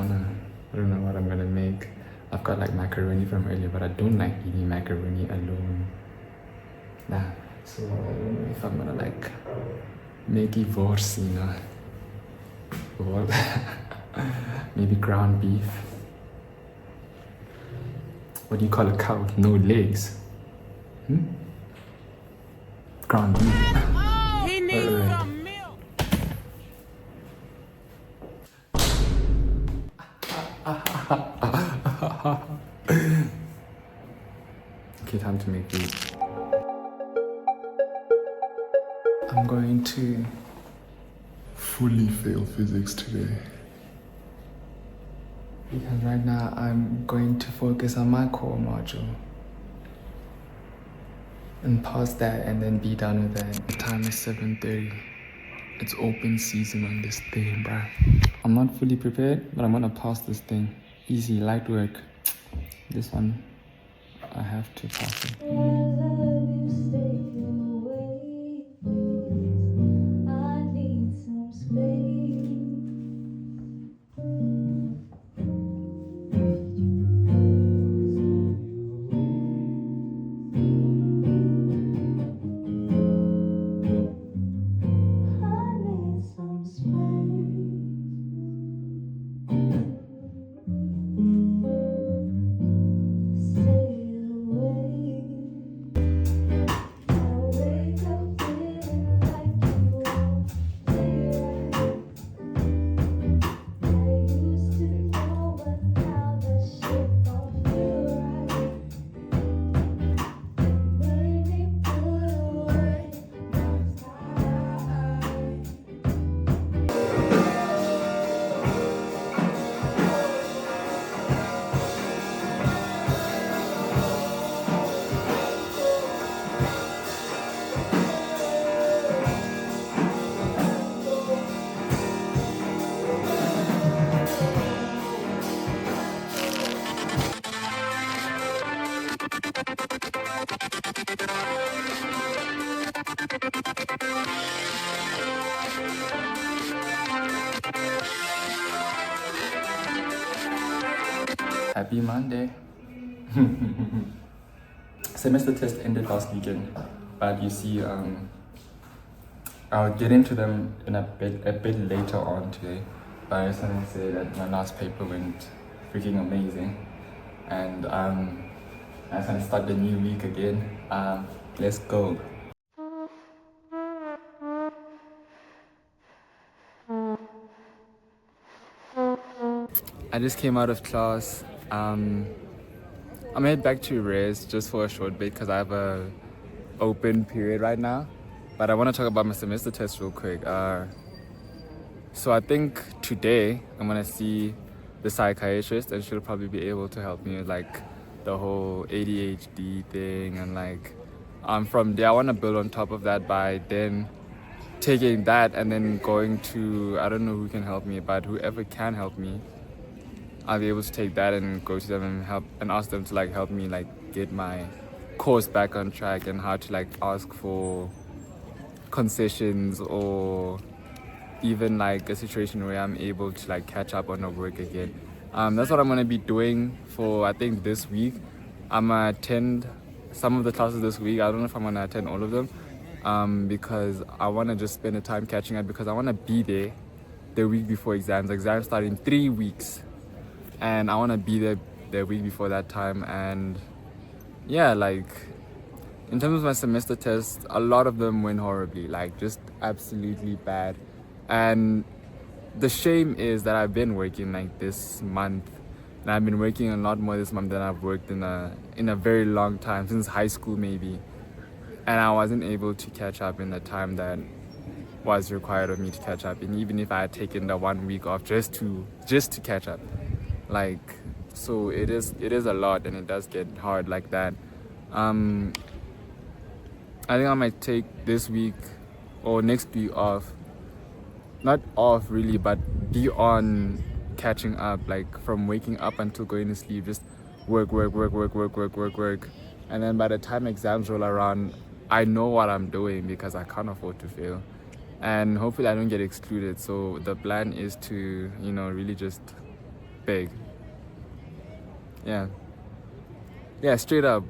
Speaker 1: don't know what I'm gonna make. I've got like macaroni from earlier, but I don't like eating macaroni alone. Nah. So I don't know if I'm gonna like make it worse, you know. Or maybe ground beef. What do you call a cow with no legs? Ground beef.
Speaker 5: He needs some milk.
Speaker 1: Okay, time to make food. I'm going to fully fail physics today. Because right now I'm going to focus on my core module. And pass that and then be done with that. The time is 7:30. It's open season on this thing, bruh. I'm not fully prepared, but I'm gonna pass this thing. Easy, light work. This one, I have to pass it. Happy Monday. Semester test ended last weekend, but you see, I'll get into them in a bit later on today. But I just want to say that my last paper went freaking amazing, and I just want to start the new week again. Let's go. I just came out of class. I'm headed back to res just for a short bit because I have a open period right now. But I want to talk about my semester test real quick. So I think today I'm gonna see the psychiatrist, and she'll probably be able to help me with like the whole ADHD thing, and like from there I want to build on top of that by then taking that and then going to, I don't know who can help me, but whoever can help me, I'll be able to take that and go to them and help and ask them to like help me like get my course back on track, and how to like ask for concessions, or even like a situation where I'm able to like catch up on the work again. That's what I'm gonna be doing for I think this week. I'm gonna attend some of the classes this week. I don't know if I'm gonna attend all of them, because I wanna just spend the time catching up, because I wanna be there the week before exams. Exams start in 3 weeks. And I want to be there the week before that time. And yeah, like in terms of my semester tests, a lot of them went horribly, like just absolutely bad. And the shame is that I've been working like this month, and I've been working a lot more this month than I've worked in a very long time, since high school maybe. And I wasn't able to catch up in the time that was required of me to catch up. And even if I had taken the 1 week off just to catch up. Like, so it is a lot, and it does get hard like that. I think I might take this week or next week off not off really, but be on catching up, like from waking up until going to sleep, just work. And then by the time exams roll around, I know what I'm doing because I can't afford to fail. And hopefully I don't get excluded. So the plan is to, really just beg. Yeah, straight up.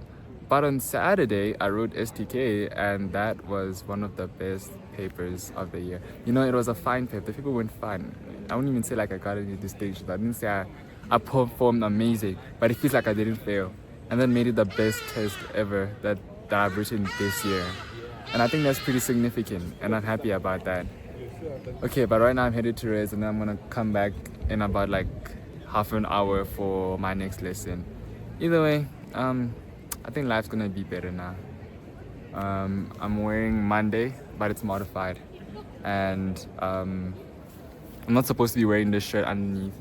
Speaker 1: But on Saturday, I wrote STK, and that was one of the best papers of the year. It was a fine paper. The paper went fine. I wouldn't even say like I got any distinction. I didn't say I performed amazing, but it feels like I didn't fail. And that made it the best test ever that I've written this year. And I think that's pretty significant, and I'm happy about that. Okay, but right now I'm headed to Res, and then I'm gonna come back in about like half an hour for my next lesson. Either way, I think life's gonna be better now. I'm wearing Monday, but it's modified, and I'm not supposed to be wearing this shirt underneath.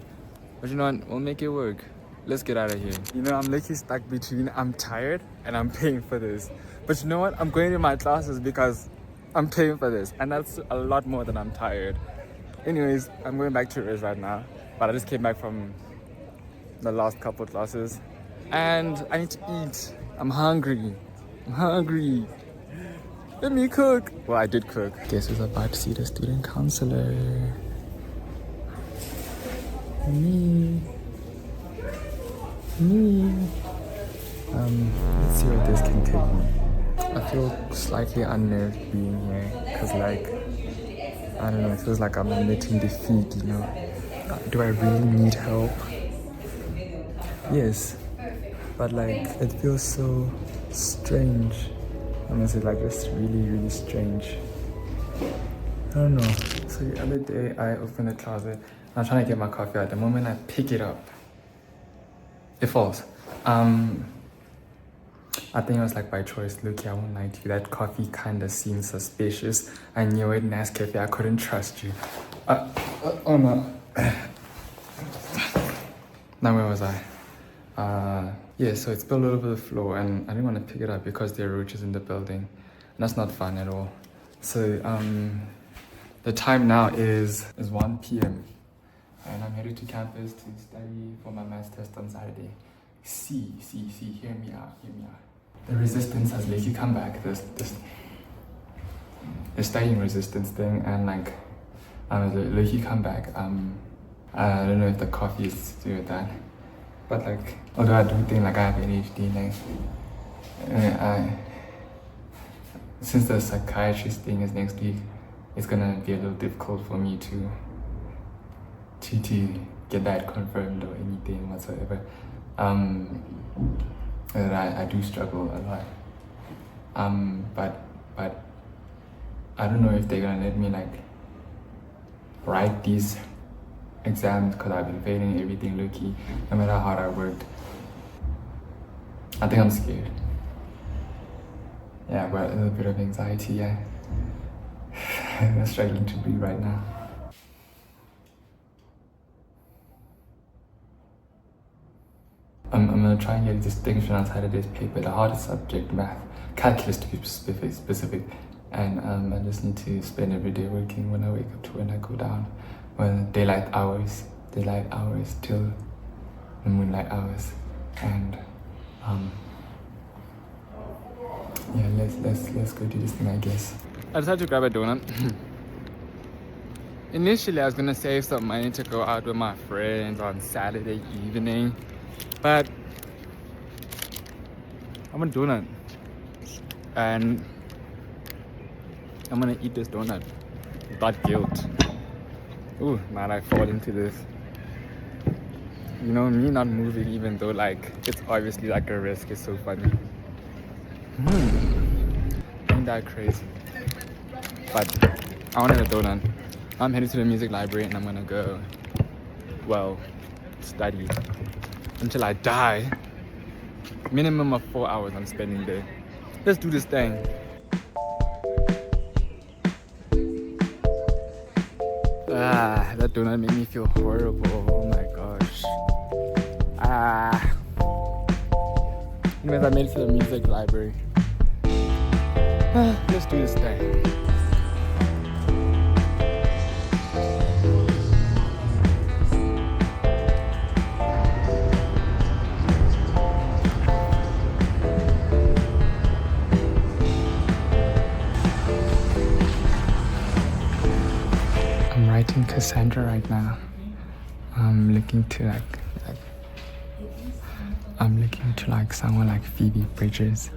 Speaker 1: But you know what? We'll make it work. Let's get out of here. I'm literally stuck between I'm tired and I'm paying for this. But you know what? I'm going to my classes because I'm paying for this, and that's a lot more than I'm tired. Anyways, I'm going back to Res right now, but I just came back from the last couple classes, and I need to eat. I'm hungry. Let me cook. Well, I did cook. Guess who's about to see the student counselor? Me. Let's see where this can take me. I feel slightly unnerved being here because, like, I don't know, it feels like I'm admitting defeat, Do I really need help? Yes, but like, it feels so strange. Honestly, like, it's really, really strange. I don't know. So the other day, I opened the closet. I'm trying to get my coffee out. The moment I pick it up, it falls. I think it was like by choice. Look, I won't lie to you. That coffee kind of seemed suspicious. I knew it. Nescafe, I couldn't trust you. Oh no. Now where was I? Yeah, so it spilled all over the floor, and I didn't want to pick it up because there are roaches in the building. And that's not fun at all. So the time now is 1 p.m. and I'm headed to campus to study for my maths test on Saturday. See, hear me out. The resistance has lately come back. The studying resistance thing, and like, lately come back. I don't know if the coffee is to do with that, but like, although I do think like I have ADHD, like, since the psychiatrist thing is next week, it's gonna be a little difficult for me to get that confirmed or anything whatsoever. I do struggle a lot. But I don't know if they're gonna let me like write these exams because I've been failing everything low-key, no matter how hard I worked. I think I'm scared. Yeah, but a little bit of anxiety, yeah. I'm struggling to breathe right now. I'm gonna try and get a distinction on Saturday's paper, the hardest subject, math, calculus to be specific. And I just need to spend every day working when I wake up to when I go down. When daylight hours till the moonlight hours. And yeah, let's go do this thing, I guess. I decided to grab a donut. Initially, I was gonna save some money to go out with my friends on Saturday evening, but I'm a donut, and I'm gonna eat this donut without guilt. Ooh, might I fall into this? Me not moving, even though like it's obviously like a risk, is so funny. Ain't that crazy? But I wanted a donut. I'm headed to the music library and I'm gonna go, study until I die. Minimum of 4 hours I'm spending there. Let's do this thing. That donut made me feel horrible. Oh my gosh. Anyways, I made it to the music library. Let's do this thing. Cassandra right now. I'm looking to someone like Phoebe Bridgers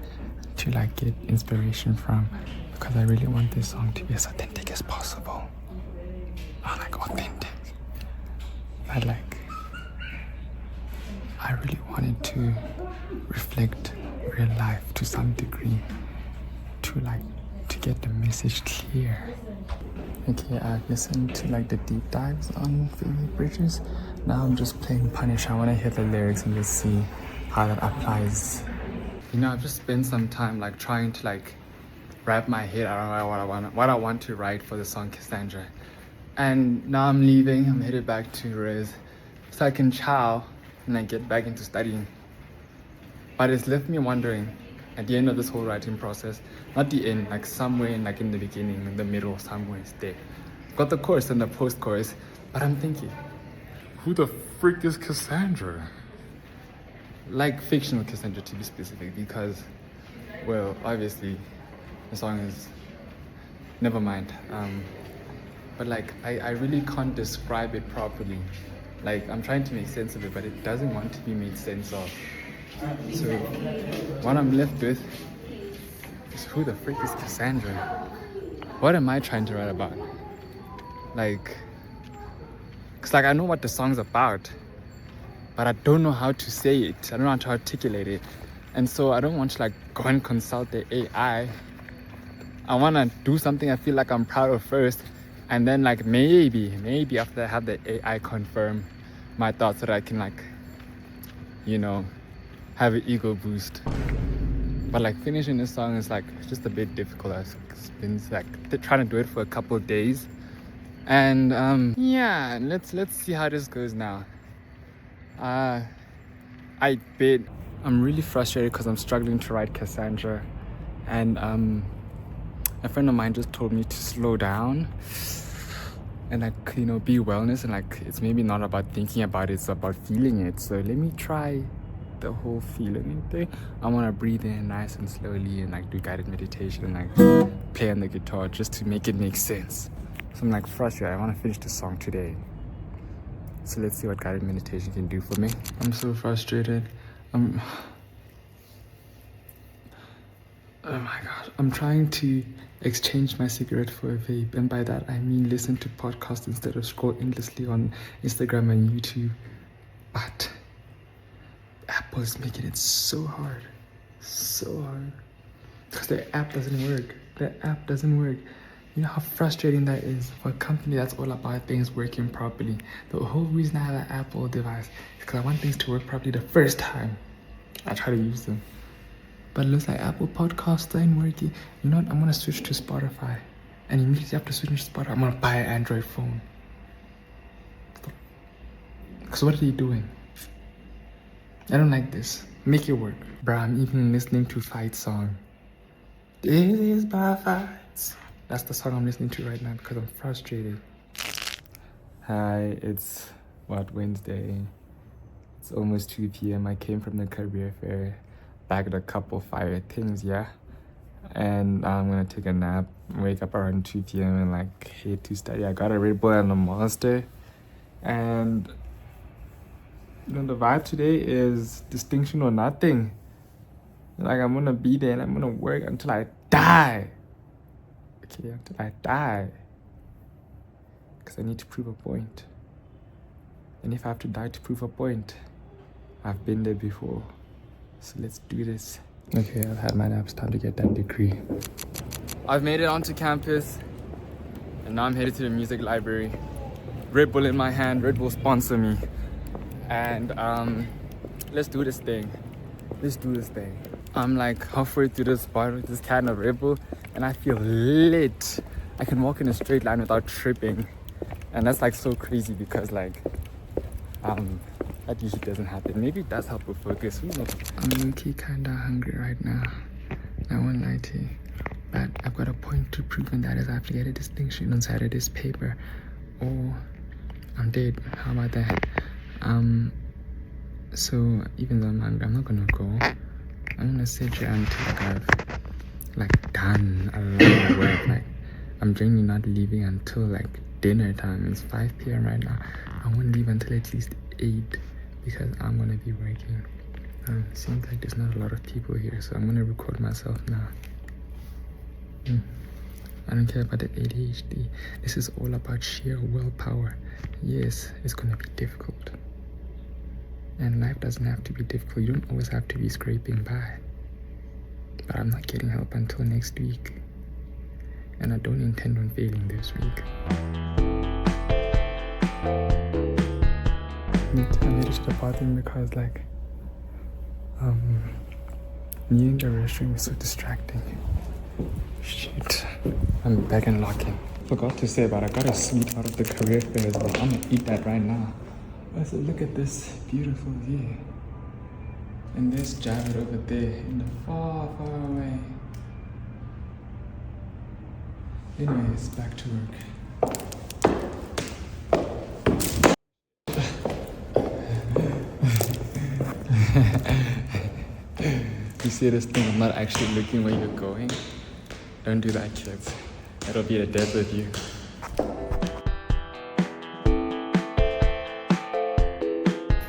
Speaker 1: to like get inspiration from, because I really want this song to be as authentic as possible. Not like authentic, but like I really wanted to reflect real life to some degree, to get the message clear. Okay, I've listened to like the deep dives on Phoebe Bridgers. Now I'm just playing Punish. I want to hear the lyrics and just see how that applies. You know, I've just spent some time like trying to like wrap my head around what I want to write for the song Cassandra. And now I'm leaving. I'm headed back to Res so I can chow and then get back into studying. But it's left me wondering at the end of this whole writing process, not the end, like somewhere in the beginning, in the middle, somewhere it's there. Got the chorus and the post-chorus, but I'm thinking,
Speaker 4: Who the frick is Cassandra?
Speaker 1: like fictional Cassandra to be specific, because, well, obviously the song is, never mind. But like, I really can't describe it properly. Like, I'm trying to make sense of it, but it doesn't want to be made sense of. So what I'm left with is, who the frick is Cassandra? What am I trying to write about? Like, cause like I know what the song's about, but I don't know how to say it. I don't know how to articulate it. And so I don't want to like go and consult the AI. I want to do something I feel like I'm proud of first, and then like maybe after I have the AI confirm my thoughts, so that I can like, you know, have an ego boost. But like finishing this song is like just a bit difficult. I've been like trying to do it for a couple of days, and yeah, let's see how this goes now. I'm really frustrated because I'm struggling to write Cassandra, and a friend of mine just told me to slow down and like, you know, be wellness, and like it's maybe not about thinking about it, it's about feeling it. So let me try the whole feeling thing. I want to breathe in nice and slowly and like do guided meditation and like play on the guitar just to make it make sense. So I'm like frustrated. I want to finish the song today. So let's see what guided meditation can do for me. I'm so frustrated. Oh my god. I'm trying to exchange my cigarette for a vape, and by that I mean listen to podcasts instead of scroll endlessly on Instagram and YouTube. But Apple is making it so hard. Because the app doesn't work. You know how frustrating that is for a company that's all about things working properly. The whole reason I have an Apple device is because I want things to work properly the first time I try to use them. But it looks like Apple Podcasts ain't working. You know what? I'm gonna switch to Spotify. And immediately after switching to Spotify, I'm gonna buy an Android phone. Because what are you doing? I don't like this. Make it work. Bruh, I'm even listening to Fight song. This is my fights. That's the song I'm listening to right now because I'm frustrated. Hi, it's Wednesday. It's almost 2 p.m. I came from the career fair, bagged a couple fire things, yeah? And I'm gonna take a nap, wake up around 2 p.m. and like head to study. I got a Red Bull and a Monster. And you know, the vibe today is distinction or nothing. Like, I'm gonna be there and I'm gonna work until I die. Okay, until I die. Because I need to prove a point. And if I have to die to prove a point, I've been there before. So let's do this. Okay, I've had my nap. It's time to get that degree. I've made it onto campus, and now I'm headed to the music library. Red Bull in my hand. Red Bull sponsor me. And let's do this thing. I'm like halfway through this bottle, this can of Red Bull, and I feel lit. I can walk in a straight line without tripping, and that's like so crazy because like that usually doesn't happen. Maybe it does help with focus. Who knows? I'm low-key kinda hungry right now. I won't lie to you, but I've got a point to prove, and that is I have to get a distinction on Saturday's paper, or I'm dead. How about that? So even though I'm hungry, I'm not gonna go. I'm gonna sit here until I've like done a lot of work. Like, I'm genuinely not leaving until like dinner time. It's 5 p.m. right now. I won't leave until at least 8 because I'm gonna be working. Seems like there's not a lot of people here, so I'm gonna record myself now. I don't care about the ADHD. This is all about sheer willpower. Yes, it's gonna be difficult. And life doesn't have to be difficult. You don't always have to be scraping by. But I'm not getting help until next week. And I don't intend on failing this week. I made it to the bathroom because me in the restroom is so distracting. Shit. I'm back and locking. Forgot to say, but I got a sweet out of the career fair as well. I'm gonna eat that right now. So look at this beautiful view. And there's Javid over there in the far, far away. Anyways, back to work. You see this thing? I'm not actually looking where you're going. Don't do that, kids. It'll be the death of you.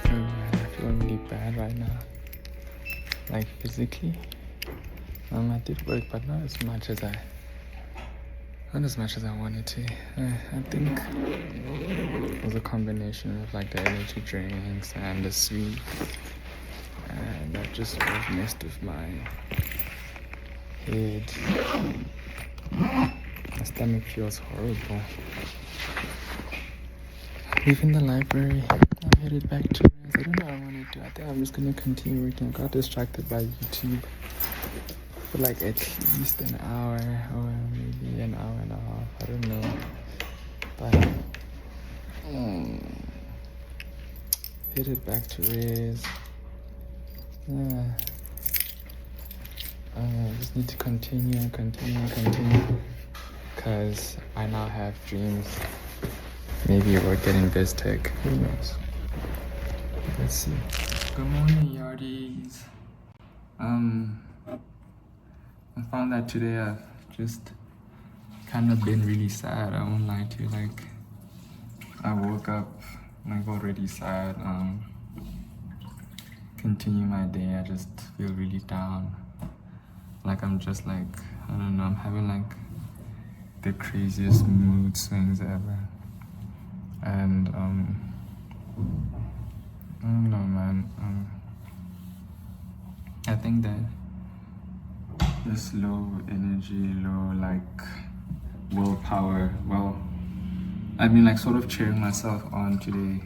Speaker 1: I feel really bad right now. Like physically. I did work, but not as much as I wanted to. I think it was a combination of like the energy drinks and the sweet, and that just messed with my head. My stomach feels horrible. Leaving the library, I'm headed back to rest. I don't know what I want to do. I think I'm just gonna continue working. I got distracted by YouTube for like at least an hour or maybe an hour and a half. I don't know. But headed back to rest. Yeah. I just need to continue. Because I now have dreams. Maybe work at InvestTech. Who knows? Let's see. Good morning, yardies. I found that today I've just kind of been really sad. I won't lie to you. Like, I woke up like already sad. Continue my day. I just feel really down. Like I'm just like, I don't know, I'm having like the craziest mood swings ever. And I don't know, man. I think that this low energy, low like willpower, well, I've been like sort of cheering myself on today,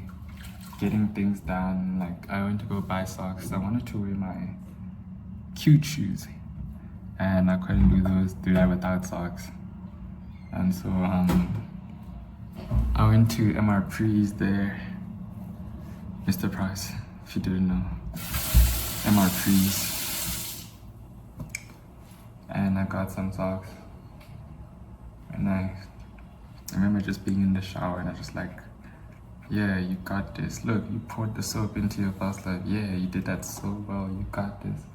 Speaker 1: getting things done. Like I went to go buy socks. I wanted to wear my cute shoes, and I couldn't do that without socks. And so I went to MR3's there, Mr. Price, if you didn't know, MR3's, and I got some socks. And I remember just being in the shower and I just like, yeah, you got this. Look, you poured the soap into your first life. Yeah, you did that so well. You got this.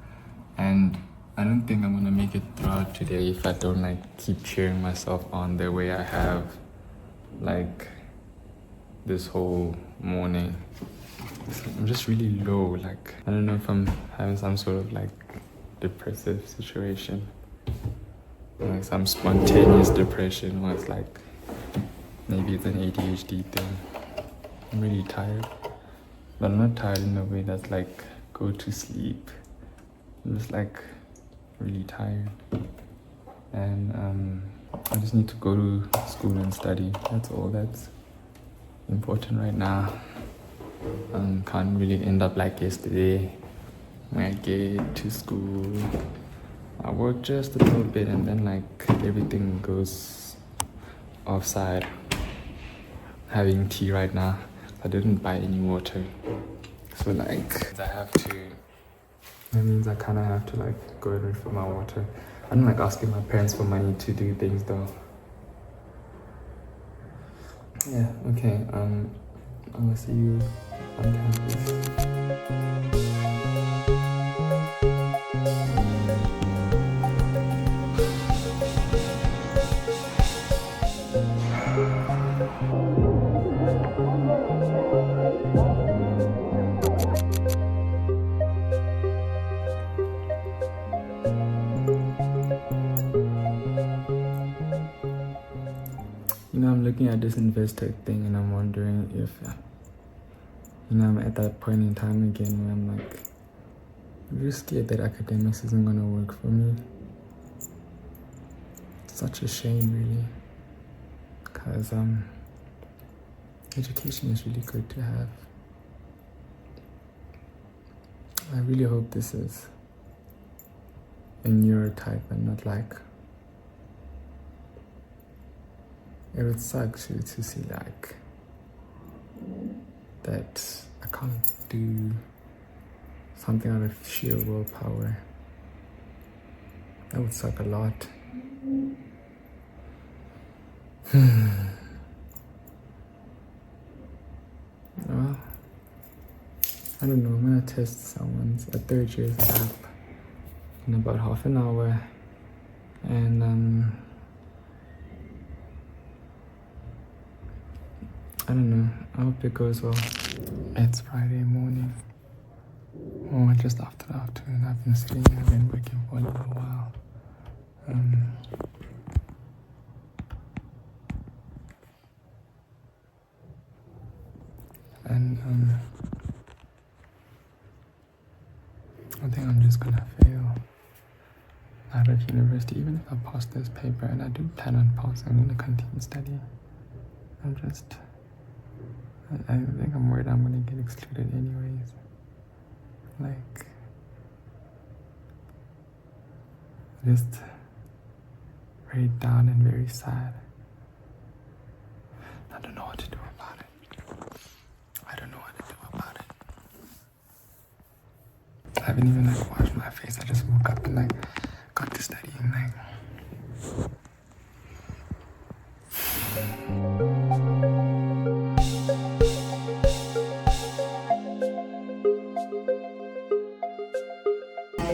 Speaker 1: And I don't think I'm gonna make it throughout today if I don't like keep cheering myself on the way I have like this whole morning. I'm just really low. Like I don't know if I'm having some sort of like depressive situation, like some spontaneous depression, or it's like maybe it's an ADHD thing. I'm really tired, but I'm not tired in a way that's like go to sleep. I'm just like really tired, and I just need to go to school and study. That's all that's important right now. Can't really end up like yesterday when I get to school. I work just a little bit and then like everything goes offside. Having tea right now. I didn't buy any water, so like that means I kind of have to like go and refill my water. I don't like asking my parents for money to do things though. Yeah, okay, I'm gonna see you on campus. looking at this investor thing and I'm wondering if, I'm at that point in time again where I'm like, I'm just scared that academics isn't gonna work for me. It's such a shame, really, because education is really good to have. I really hope this is a neurotype and not like, it would suck to see like that I can't do something out of sheer willpower. That would suck a lot. Well, I don't know, I'm gonna test someone's a third year's app in about half an hour, and I don't know, I hope it goes well. It's Friday morning, or just after the afternoon. I've been sitting here, I've been working for a little while. I think I'm just gonna fail out of university. Even if I pass this paper, and I do plan on passing, I'm gonna continue studying. I think I'm worried I'm gonna get excluded anyways. Like, just very down and very sad. I don't know what to do about it. I haven't even like washed my face. I just woke up and like got to studying like.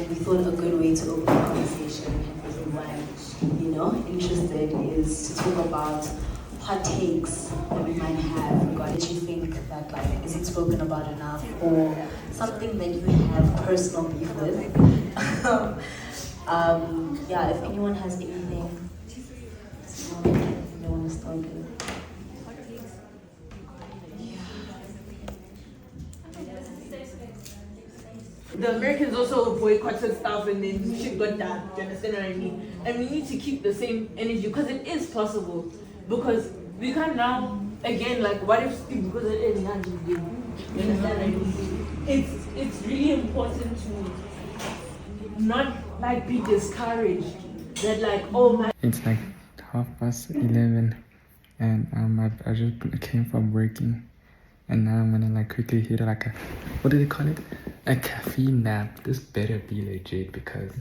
Speaker 2: We thought a good way to open the conversation with everyone, interested is to talk about hot takes that we might have regarding what you think that like isn't spoken about enough, or something that you have personal beef with. If anyone has anything they want to start with.
Speaker 5: The Americans also boycotted stuff and then shit got done. Do you understand what I mean? And we need to keep the same energy because it is possible. Because we can't now, again, like, what if because it is not you understand what I mean? It's really important to not like be discouraged. That like, oh my.
Speaker 1: It's like 11:30, and I just came from working, and now I'm gonna like quickly hit like what do they call it? A caffeine nap. This better be legit because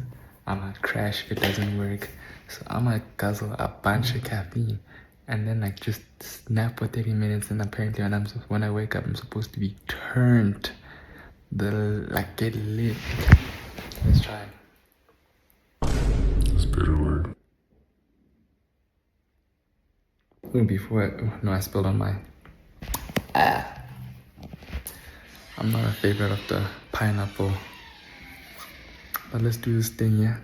Speaker 1: I might crash if it doesn't work. So I might guzzle a bunch of caffeine and then like just nap for 30 minutes, and apparently when I wake up I'm supposed to be turned, get lit. Let's try.
Speaker 4: That's better word.
Speaker 1: I spilled on my. I'm not a favorite of the pineapple, but let's do this thing, yeah.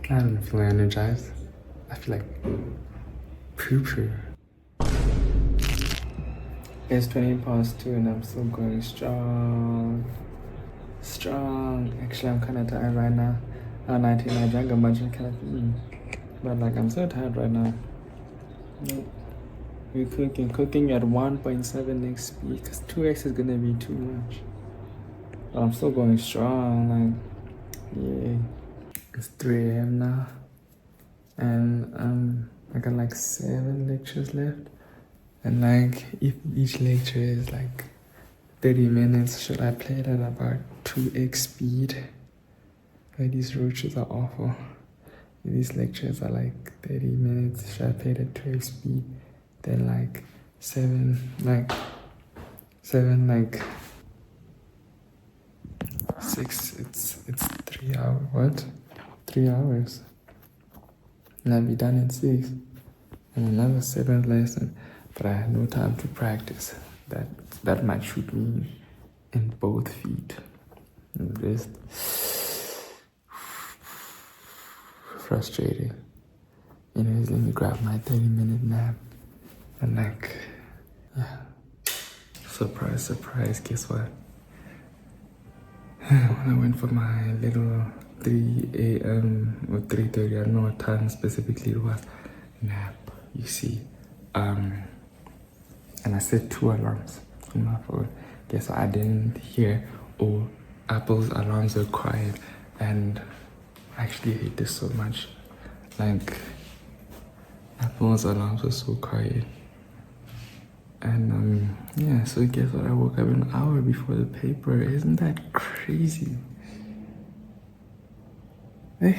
Speaker 1: I don't feel energized. I feel like poo-poo. It's 2:20 and I'm still going strong. Actually, I'm kind of tired right now. At 19, I drank a bunch of caffeine, but like I'm so tired right now. We're cooking at 1.7x speed because 2x is gonna be too much. But I'm still going strong, yeah. It's 3 a.m. now, and I got like 7 lectures left, and like if each lecture is like 30 minutes, should I play it at about 2x speed? Like, these roaches are awful. These lectures are like 30 minutes, should I play it at 2x speed? Then like 6, it's 3 hours. What? 3 hours. And I'll be done in 6. And another 7 lesson. But I had no time to practice. That might shoot me in both feet. And just frustrating. Anyways, let me grab my 30-minute nap. And like, yeah. Surprise, surprise, guess what? When I went for my little 3 a.m. or 3:30, I don't know what time specifically it was, nap, you see. And I set 2 alarms on my phone. Guess what? I didn't hear all Apple's alarms were quiet, and I actually hate this so much. Like, Apple's alarms were so quiet. And yeah, so guess what? I woke up an hour before the paper. Isn't that crazy? Hey.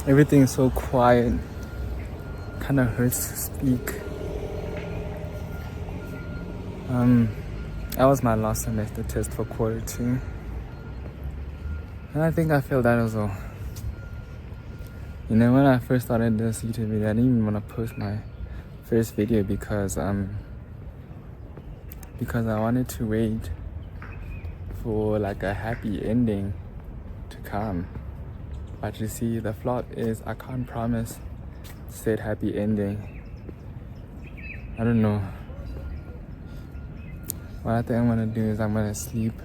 Speaker 1: Everything is so quiet. Kind of hurts to speak. That was my last semester test for quarter 2. And I think I failed that as well. You know, when I first started this YouTube video, I didn't even want to post my first video because I wanted to wait for like a happy ending to come. But you see, the flaw is I can't promise said happy ending. I don't know. What I think I'm gonna do is I'm gonna sleep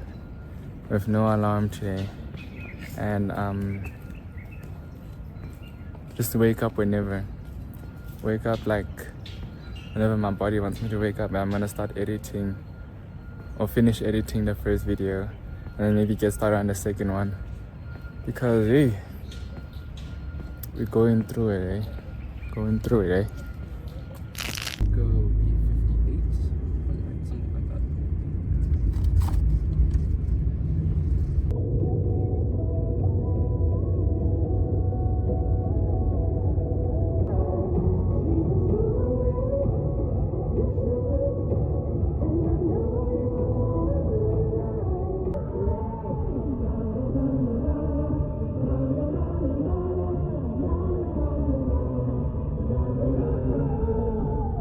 Speaker 1: with no alarm today, and just wake up whenever. Wake up like whenever my body wants me to wake up, and I'm gonna start editing or finish editing the first video, and then maybe get started on the second one. Because hey, we're going through it, eh? Going through it, eh?
Speaker 3: Go E58, something like that.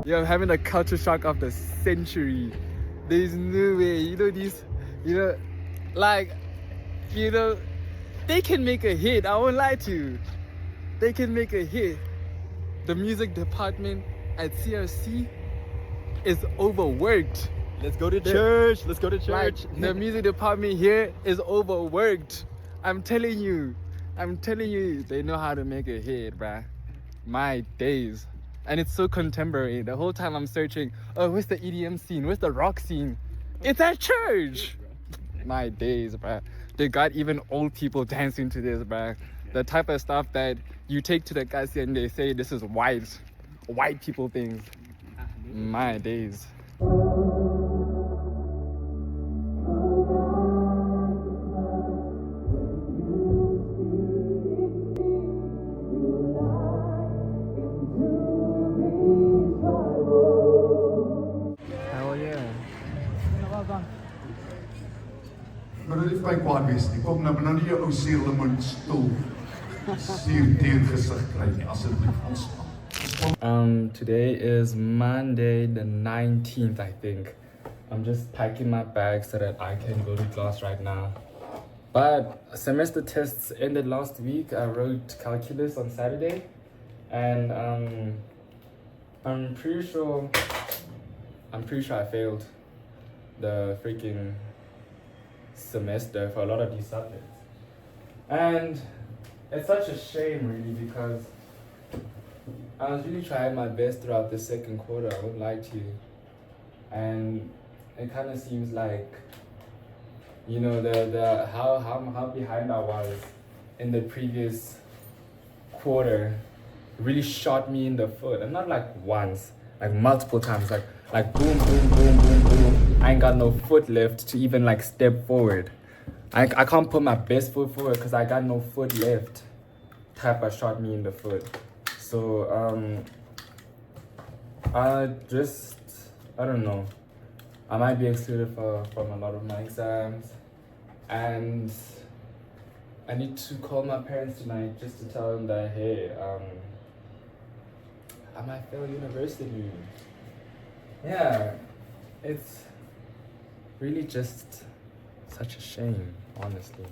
Speaker 1: Yeah, I'm having a culture shock of the century. There's no way, they can make a hit. I won't lie to you. They can make a hit. The music department at CRC is overworked.
Speaker 3: Let's go to church. Let's go to church.
Speaker 1: Like, the music department here is overworked. I'm telling you, they know how to make a hit, bruh. My days. And it's so contemporary. The whole time I'm searching, oh, where's the EDM scene? Where's the rock scene? It's at church. My days, bruh. They got even old people dancing to this, bruh. The type of stuff that you take to the kasi and they say this is white people things. My days.
Speaker 7: Maar dit is my kwaad wees nie. Kom nou nie jou ou suurlemoen stoel. Suur gesig kry nie. Asseblief ontspan.
Speaker 1: Today is Monday the 19th, I think. I'm just packing my bag so that I can go to class right now. But semester tests ended last week. I wrote calculus on Saturday, and I'm pretty sure I failed the freaking semester for a lot of these subjects. And it's such a shame, really, because I was really trying my best throughout the second quarter, I won't lie to you. And it kind of seems like, you know, the how behind I was in the previous quarter really shot me in the foot. And not like once, like multiple times, like boom, boom, boom, boom, boom. I ain't got no foot left to even like step forward. I can't put my best foot forward because I got no foot left. Type of shot me in the foot. So I don't know. I might be excluded from a lot of my exams, and I need to call my parents tonight just to tell them that, hey, I might fail university. Yeah, it's really just such a shame, honestly.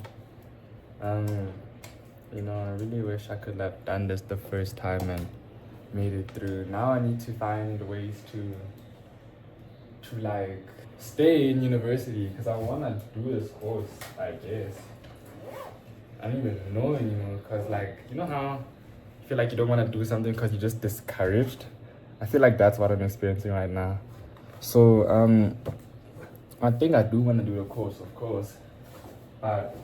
Speaker 1: You know, I really wish I could have done this the first time and made it through. Now I need to find ways to like stay in university because I want to do this course, I guess. I don't even know anymore because, like, you know how you feel like you don't want to do something because you're just discouraged? I feel like that's what I'm experiencing right now. So I think I do want to do the course, of course, but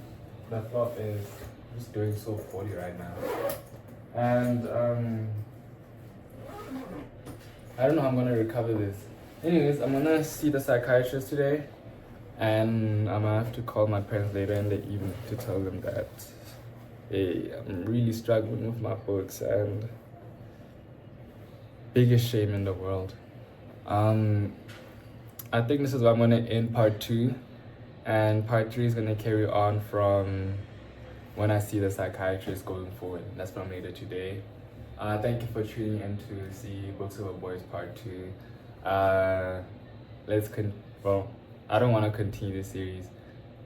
Speaker 1: the thought is I'm just doing so poorly right now. And I don't know how I'm gonna recover this. Anyways, I'm gonna see the psychiatrist today, and I'm gonna have to call my parents later in the evening to tell them that, hey, I'm really struggling with my books and biggest shame in the world. I think this is where I'm gonna end part 2, and part 3 is gonna carry on from when I see the psychiatrist going forward. That's from later today. Thank you for tuning in to see Books Over Boys part 2. Well, I don't want to continue this series.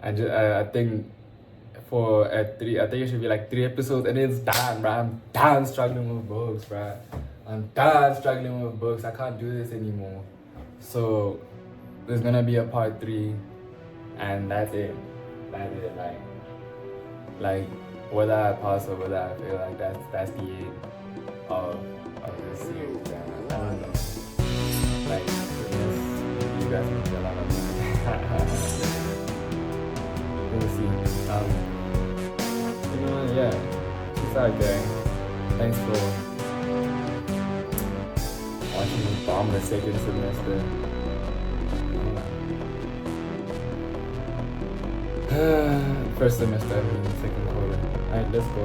Speaker 1: I think for at 3, I think it should be like 3 episodes, and it's done, bro. I'm done struggling with books, bro. I'm done struggling with books. I can't do this anymore. So there's gonna be a part 3, and that's it. That's it. Like whether I pass or whether I fail, like that's the end of this series. I don't know. Like, you guys can feel a lot of that. We'll see. You know what? Yeah. Peace out, gang. Thanks for watching me bomb the second semester. First semester, I mean, second quarter. Alright, let's go.